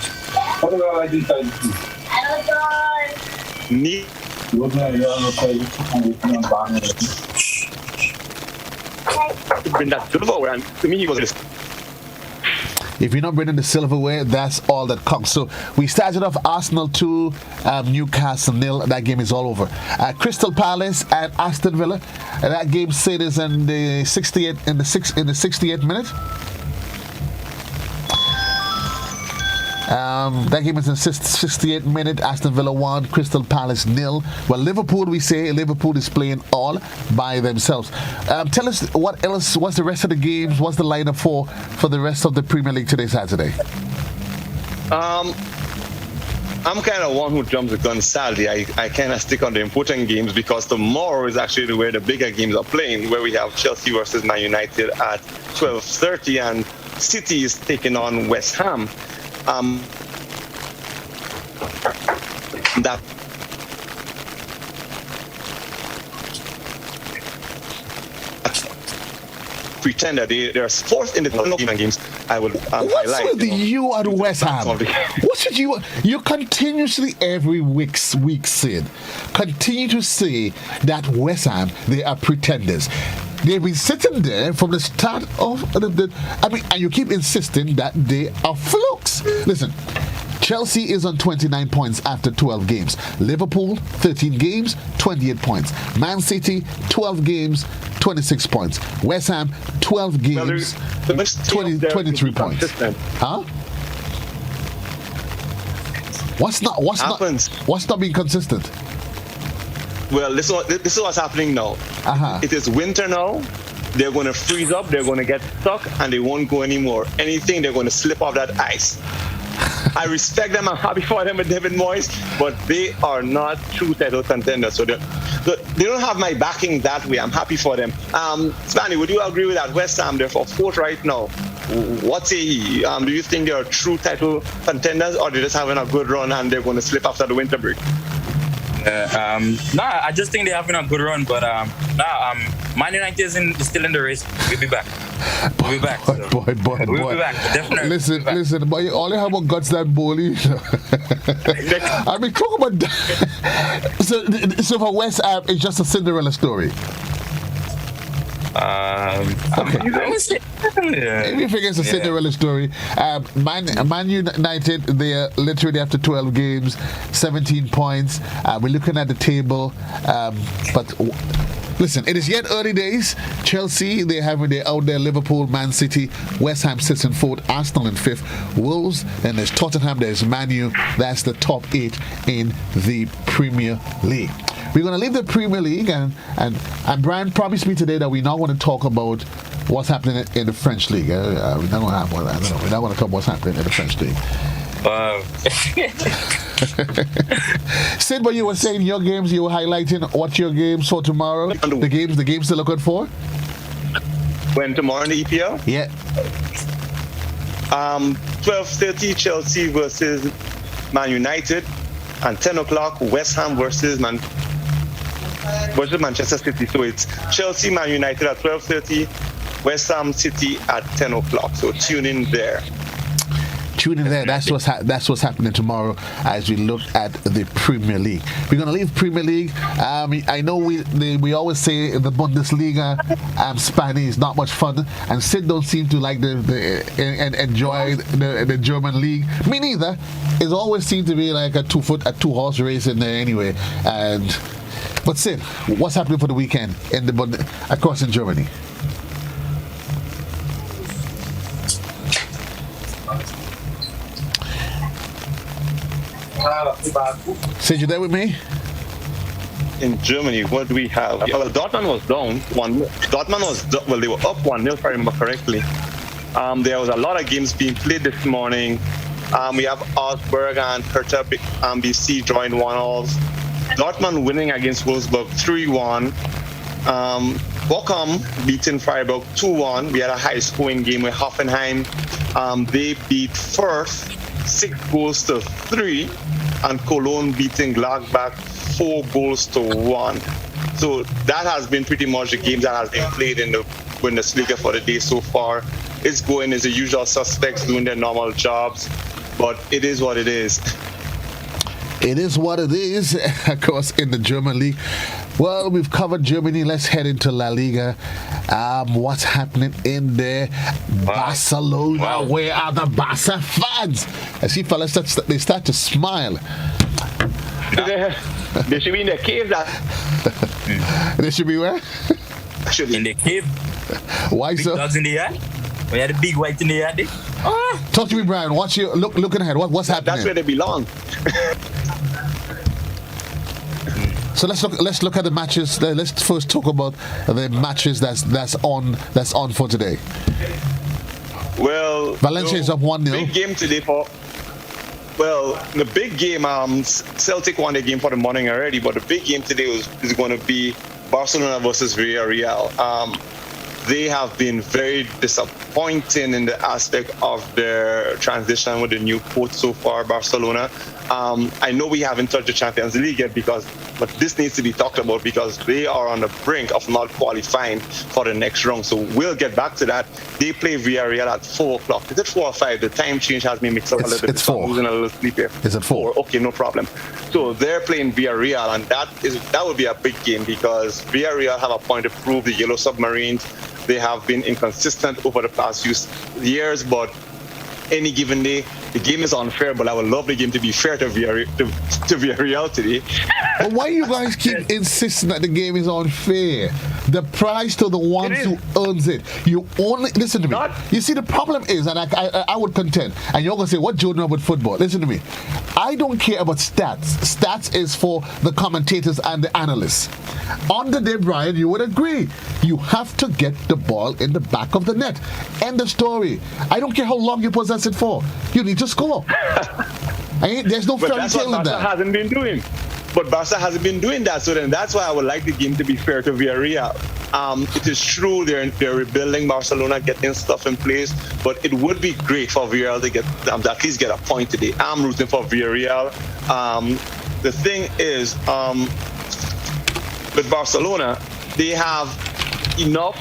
bring that silverware, and to me he was. If you're not bringing the silverware, that's all that counts. So we started off Arsenal 2, Newcastle 0. That game is all over. Crystal Palace and Aston Villa. That game said is in the 68th minute. That game is in 68th minute. Aston Villa 1, Crystal Palace 0. Well, Liverpool is playing all by themselves. Tell us what else. What's the rest of the games? What's the lineup for the rest of the Premier League today, Saturday? I'm kind of one who jumps the gun. Sadly, I kind of stick on the important games, because tomorrow is actually where the bigger games are playing, where we have Chelsea versus Man United at 12:30, and City is taking on West Ham. That pretend that they're fourth in the games. I would highlight. What's with you and West Ham? What's with you? You continuously every week, Sid, continue to say that West Ham, they are pretenders. They've been sitting there from the start of and you keep insisting that they are flukes. Listen, Chelsea is on 29 points after 12 games. Liverpool, 13 games, 28 points. Man City, 12 games, 26 points. West Ham, 12 games, 23 points. Huh? What's not being consistent? Well, this is what's happening now. It is winter now. They're going to freeze up. They're going to get stuck, and they won't go anymore. Anything, they're going to slip off that ice. I respect them. I'm happy for them with David Moyes, but they are not true title contenders. So they don't have my backing that way. I'm happy for them. Spanny, would you agree with that? West Ham, they're for 4th right now. What say ye? Do you think they're true title contenders, or they're just having a good run and they're going to slip after the winter break? I just think they're having a good run, but Man United is still in the race. We'll be back. We'll be back. Boy. We'll be back, definitely. Listen, boy, all you have about guts that bully. I mean, talk about that. So for West Ham, it's just a Cinderella story. Okay. If you figure it's a Cinderella story, Man United, they are literally after 12 games, 17 points. We're looking at the table, but listen, it is yet early days. Chelsea, they're out there. Liverpool, Man City, West Ham sits in 4th, Arsenal in 5th, Wolves, and there's Tottenham, there's Man U. That's the top 8 in the Premier League. We're going to leave the Premier League, and Brian promised me today that we're not going to talk about what's happening in the French league. We're not going to we're not going to talk about what's happening in the French league. Sid, but you were saying your games, you were highlighting what's your games for tomorrow? The games to look out for? When tomorrow in the EPL? Yeah. 12:30 Chelsea versus Man United, and 10 o'clock West Ham versus Manchester City. So it's Chelsea, Man United at 12:30, West Ham City at 10 o'clock. So tune in there. Tune in there. That's what's happening tomorrow as we look at the Premier League. We're going to leave Premier League. I know we always say the Bundesliga, Spanish is not much fun, and Sid don't seem to like enjoy the German league. Me neither. It always seems to be like a two-horse race in there anyway, and But Sid, what's happening for the weekend across in Germany? Sid, you there with me? In Germany, what do we have? Well, Dortmund was down. They were up 1-0, if I remember correctly. There was a lot of games being played this morning. We have Augsburg and Hertha BC drawing 1-1. Dortmund winning against Wolfsburg 3-1. Bochum beating Freiburg 2-1. We had a high-scoring game with Hoffenheim. They beat Firth 6-3, and Cologne beating Gladbach 4-1. So that has been pretty much the games that has been played in the Bundesliga for the day so far. It's going as the usual suspects doing their normal jobs, but it is what it is. It is what it is, of course, in the German league. Well, we've covered Germany. Let's head into La Liga. What's happening in there? Barcelona. Wow. Where are the Barca fans? I see fellas, they start to smile. They should be in the cave. They should be where? In the cave. Why big so? Dogs in the yard. We had a big white in the yard. Talk to me, Brian. Looking ahead. What's happening? That's where they belong. So let's look at the matches. Let's first talk about the matches that's on for today. Well, Valencia is up 1-0. Big game today the big game. Celtic won the game for the morning already, but the big game today is going to be Barcelona versus Villarreal. They have been very disappointing in the aspect of their transition with the new coach so far, Barcelona. I know we haven't touched the Champions League yet but this needs to be talked about because they are on the brink of not qualifying for the next round. So we'll get back to that. They play Villarreal at 4 o'clock. Is it 4 or 5? The time change has me mixed up a little bit. It's 4. I'm losing a little sleep here. Is it 4? Okay, no problem. So they're playing Villarreal, and that would be a big game because Villarreal have a point to prove. The Yellow Submarines, they have been inconsistent over the past few years, but any given day, the game is unfair, but I would love the game to be fair to Villarreal today. But why you guys keep insisting that the game is unfair? The prize to the ones who earns it. You only listen to me. You see, the problem is, and I would contend, and you're gonna say, what do you know about football? Listen to me. I don't care about stats. Stats is for the commentators and the analysts. On the day, Brian, you would agree. You have to get the ball in the back of the net. End of story. I don't care how long you possess it for. You need to score. There's no fairy tale in that. Barca hasn't been doing. But Barca hasn't been doing that. So then that's why I would like the game to be fair to Villarreal. It is true they're rebuilding Barcelona, getting stuff in place, but it would be great for Villarreal to get at least get a point today. I'm rooting for Villarreal. The thing is, with Barcelona, they have enough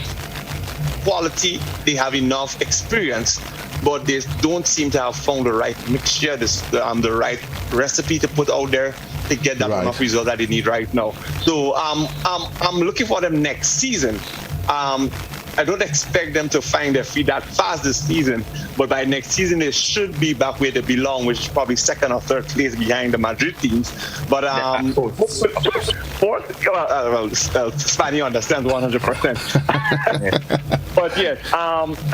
quality, they have enough experience, but they don't seem to have found the right mixture, the right recipe to put out there to get that enough result that they need right now. So I'm looking for them next season. I don't expect them to find their feet that fast this season, but by next season they should be back where they belong, which is probably second or third place behind the Madrid teams. But fourth, Spanish understands 100%. But yes,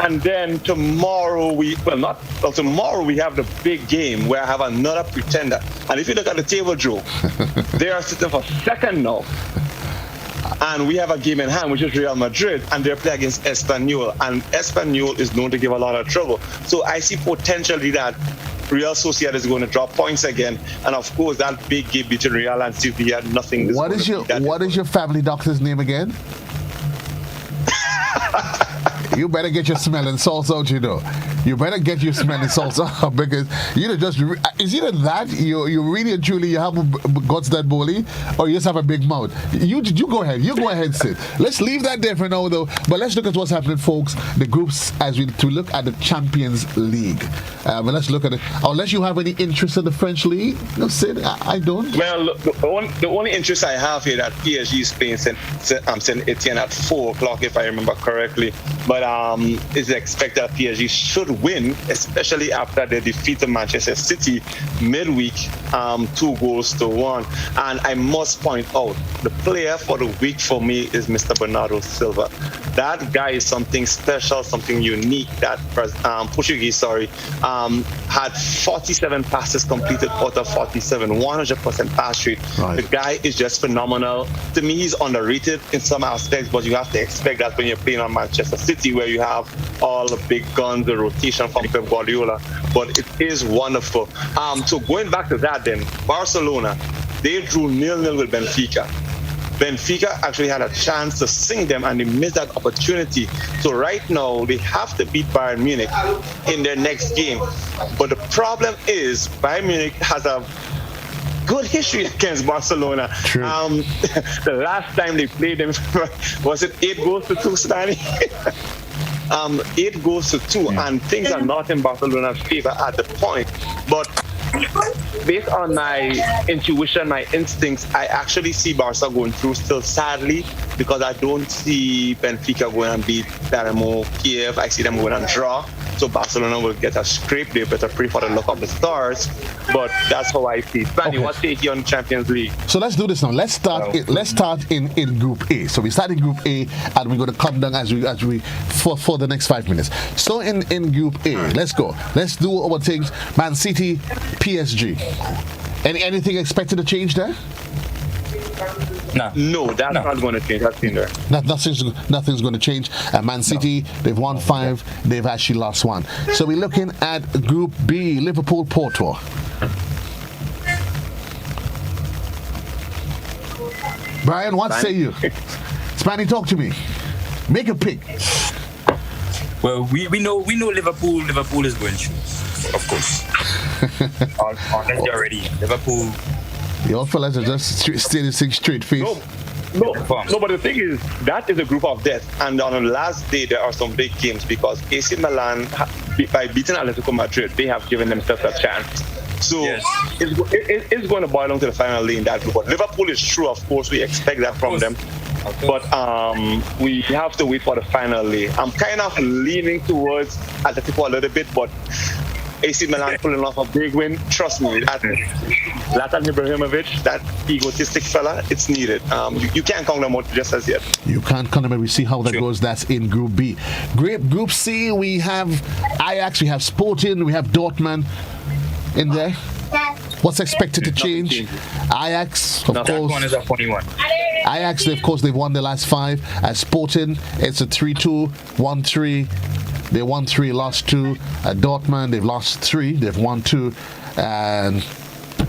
and then tomorrow we have the big game where I have another pretender. And if you look at the table, Joe, they are sitting for second now. And we have a game in hand, which is Real Madrid, and they're playing against Espanyol. And Espanyol is known to give a lot of trouble. So I see potentially that Real Sociedad is going to drop points again. And of course, that big game between Real and Sevilla, nothing. What is your family doctor's name again? You better get your smelling salts out, you know. You better get your smelling salts out because it's either that you really and truly you have guts that bully, or you just have a big mouth. You go ahead. You go ahead, Sid. Let's leave that there for now, though. But let's look at what's happening, folks. The groups to look at the Champions League. But let's look at it. Unless you have any interest in the French league, no, Sid. I don't. Well, the only interest I have here that PSG is playing Saint Etienne at 4 o'clock, if I remember correctly. But it's expected that PSG should win, especially after they defeated Manchester City midweek, 2-1. And I must point out, the player for the week for me is Mr. Bernardo Silva. That guy is something special, something unique. That Portuguese, had 47 passes completed out of 47, 100% pass rate. Right. The guy is just phenomenal. To me, he's underrated in some aspects, but you have to expect that when you're playing on Manchester City, where you have all the big guns, the rotation from Pep Guardiola. But it is wonderful. So going back to that then, Barcelona, they drew 0-0 with Benfica. Benfica actually had a chance to sink them and they missed that opportunity. So right now they have to beat Bayern Munich in their next game. But the problem is Bayern Munich has a good history against Barcelona. True. The last time they played them, was it 8-2, Stanley? 8-2, and things are not in Barcelona's favor at the point. But based on my intuition, my instincts, I actually see Barca going through still, sadly, because I don't see Benfica going and beat Dynamo Kiev. I see them going and draw. So Barcelona will get a scrape. They better pray for the luck of the stars. But that's how I see it. Fanny, what's take you on Champions League? So let's do this now. Let's start in Group A. So we start in Group A, and we're going to come down as we for the next 5 minutes. So in Group A, let's go. Let's do our things. Man City, PSG. Anything expected to change there? No, that's not going to change. That's in there. Nothing's going to change. Man City, they've won 5. They've actually lost 1. So we're looking at Group B, Liverpool, Porto. Brian, what say you? Spanny, talk to me. Make a pick. Well, we know Liverpool is going through, of course. Unless they're already Liverpool. The old fellas are just stating straight face. No, but the thing is, that is a group of death. And on the last day, there are some big games because AC Milan, by beating Atletico Madrid, they have given themselves a chance. So it's going to boil down to the final lane in that group. But Liverpool is true, of course. We expect that from them. But we have to wait for the final lane. I'm kind of leaning towards Atletico a little bit, but AC Milan pulling off a big win. Trust me, Zlatan Ibrahimovic, that egotistic fella, it's needed. You can't count them out just as yet. You can't count them, and we see how that goes. That's in Group B. Group C, we have Ajax, we have Sporting, we have Dortmund in there. What's expected to change? Ajax, of course. That one is a funny one. Ajax, of course, they've won the last 5. At Sporting, it's a 3-2, 1-3. They won 3, lost 2. At Dortmund, they've lost 3. They've won 2. And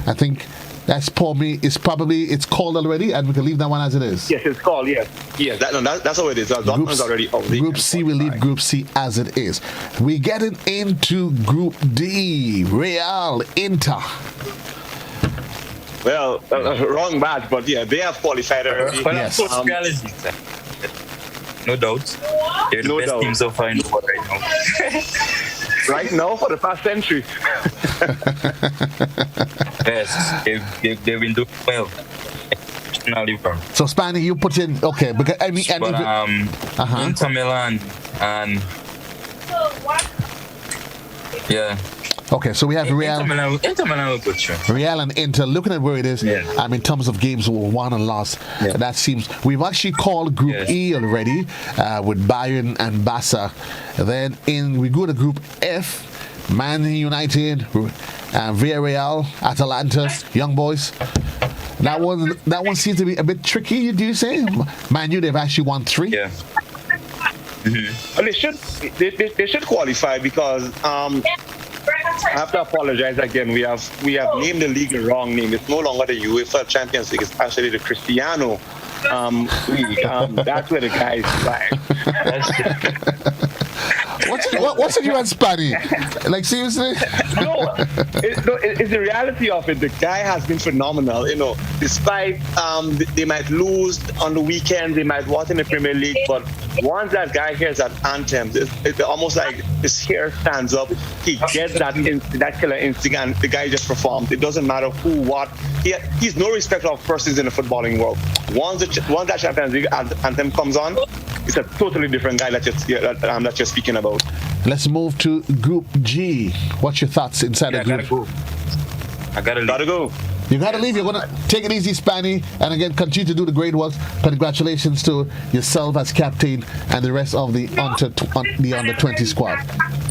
I think that's probably it's called already, and we can leave that one as it is. Yes, it's called. Yes. That's how it is. Dortmund's already out. Group C, we leave Group C as it is. We getting into Group D. Real, Inter. Well, wrong match, but yeah, they have qualified already. Yes. No doubt. They're the best team so far in the world right now. Right now, for the past century. Yes, they've been doing well. So, Spanny, you put in, okay, because I mean, Inter Milan and yeah. Okay, so we have Real. Inter Milan will put you. Real and Inter, looking at where it is, in terms of games won and lost, that seems... We've actually called Group E already with Bayern and Barca. Then we go to Group F, Man United, Villarreal, Atalanta, Young Boys. That one seems to be a bit tricky, do you say? Man U, they've actually won 3. Yeah. Mm-hmm. Well, they should qualify because... I have to apologize again. We have named the league the wrong name. It's no longer the UEFA Champions League. It's actually the Cristiano League. That's where the guys fly. What's it you and Spanny? Like, seriously? No, it's the reality of it. The guy has been phenomenal. You know, despite they might lose on the weekend, they might watch in the Premier League, but once that guy hears that anthem, it's almost like his hair stands up. He gets that killer instinct, and the guy just performs. It doesn't matter who, what. He's no respecter of persons in the footballing world. Once that Champions League anthem comes on, it's a totally different guy that you're speaking about. Let's move to Group G. What's your thoughts inside the group? I gotta leave. Gotta go. You gotta leave. You're gonna take it easy, Spanny, and again continue to do the great work. Congratulations to yourself as captain and the rest of the under 20 squad.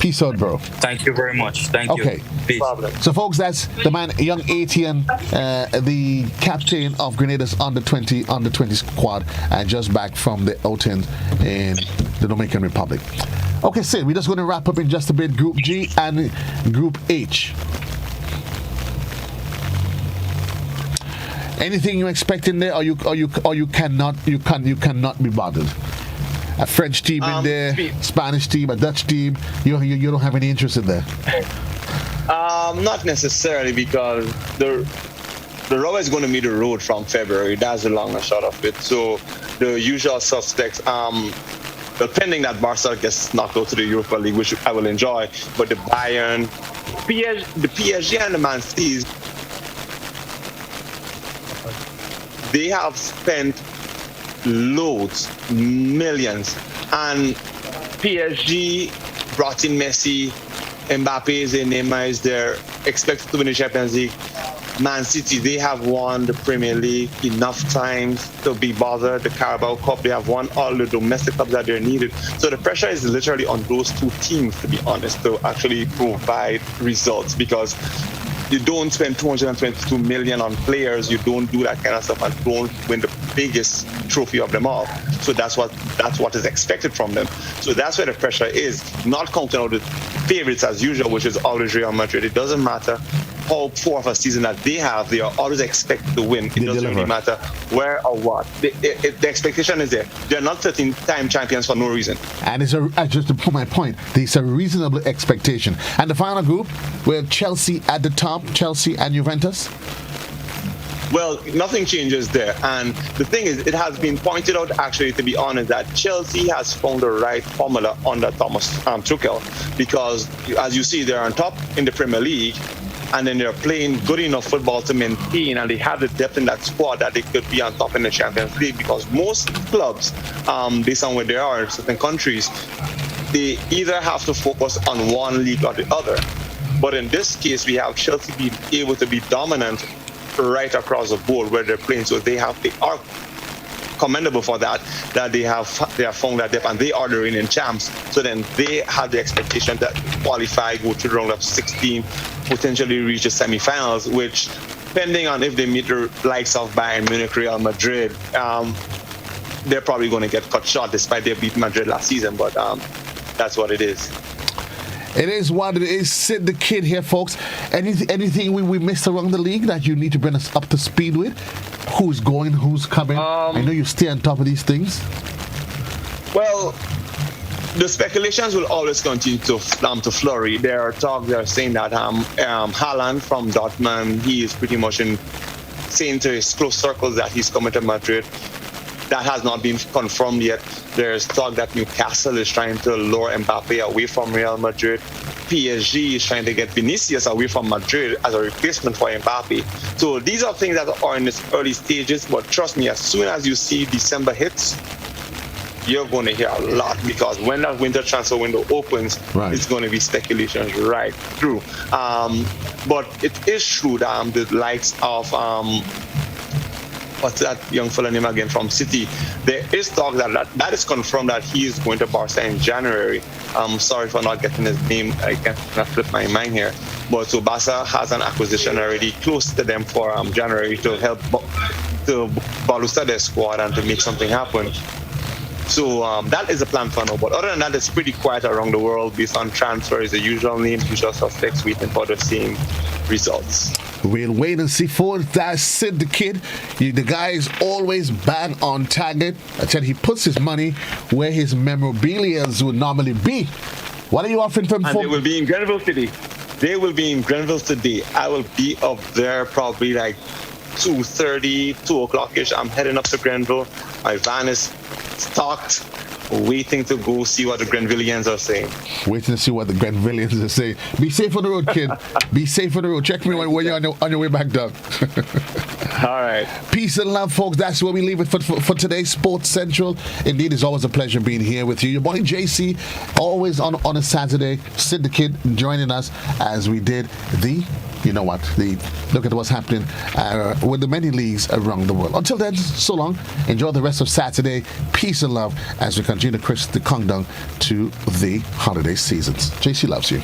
Peace out, bro. Thank you very much. Thank you. Okay. Peace. So, folks, that's the man, young Etienne, the captain of Grenada's under 20 squad, and just back from the outing in the Dominican Republic. Okay, Sid, we're just going to wrap up in just a bit. Group G and Group H. Anything you expect in there, or you cannot be bothered? A French team in there, Spanish team, a Dutch team. You don't have any interest in there. Not necessarily, because the rubber is going to meet the road from February. That's the long and short of it. So the usual suspects. Pending that Barca gets knocked out to the Europa League, which I will enjoy. But the Bayern, the PSG, and the Man City, they have spent loads, millions, and PSG brought in Messi, Mbappe is their Neymar is there, expected to win the Champions League. Man City, they have won the Premier League enough times to be bothered. The Carabao Cup, they have won all the domestic cups that they're needed. So the pressure is literally on those two teams, to be honest, to actually provide results, because you don't spend 222 million on players, you don't do that kind of stuff, and don't win the biggest trophy of them all. So that's what is expected from them. So that's where the pressure is, not counting out the favorites as usual, which is always Real Madrid. It doesn't matter how poor of a season that they have, they are always expected to win. It doesn't really matter where or what. The expectation is there. They're not 13-time champions for no reason. And it's just to put my point, it's a reasonable expectation. And the final group, with Chelsea at the top, Chelsea and Juventus? Well, nothing changes there. And the thing is, it has been pointed out, actually, to be honest, that Chelsea has found the right formula under Thomas Tuchel. Because, as you see, they're on top in the Premier League, and then they're playing good enough football to maintain, and they have the depth in that squad that they could be on top in the Champions League. Because most clubs, based on where they are in certain countries, they either have to focus on one league or the other. But in this case, we have Chelsea being able to be dominant right across the board where they're playing. So they are commendable for that they have found that depth, and they are the reigning champs. So then they have the expectation that qualify, go to the round of 16, potentially reach the semi-finals, which, depending on if they meet the likes of Bayern Munich, Real Madrid, they're probably going to get cut short, despite they beat Madrid last season. But that's what it is. It is what it is. Sid the Kid here, folks. Anything we missed around the league that you need to bring us up to speed with? Who's going, who's coming? I know you stay on top of these things. Well, the speculations will always continue to flurry. There are talks that are saying that Haaland from Dortmund, he is pretty much saying to his close circles that he's coming to Madrid. That has not been confirmed yet. There's talk that Newcastle is trying to lure Mbappe away from Real Madrid. PSG is trying to get Vinicius away from Madrid as a replacement for Mbappe. So these are things that are in its early stages, but trust me, as soon as you see December hits, you're going to hear a lot, because when that winter transfer window opens, it's going to be speculations right through. But it is true that the likes of what's that young fella name again from City? There is talk that is confirmed that he is going to Barca in January. I'm sorry for not getting his name. I can't flip my mind here. But so Barca has an acquisition already close to them for January to help to bolster their squad and to make something happen. So that is a plan for now. But other than that, it's pretty quiet around the world based on transfers. The usual names, usual suspects, waiting for the same results. We'll wait and see for that. Sid the Kid, the guy is always bang on target. I tell you, he puts his money where his memorabilia would normally be. What are you offering for him? And they will be in Grenville City. They will be in Grenville today. I will be up there probably like 2:30, 2 o'clock-ish. I'm heading up to Grenville. My van is stocked. waiting to go see what the Grenvillians are saying. Waiting to see what the Grenvillians are saying. Be safe on the road, kid. Be safe on the road. Check me when you're on your way back down. All right. Peace and love, folks. That's where we leave it for today's Sports Central. Indeed, it's always a pleasure being here with you. Your boy JC, always on a Saturday. Sid the Kid joining us as we did look at what's happening with the many leagues around the world. Until then, so long. Enjoy the rest of Saturday. Peace and love as we continue to push the countdown to the holiday seasons. JC loves you.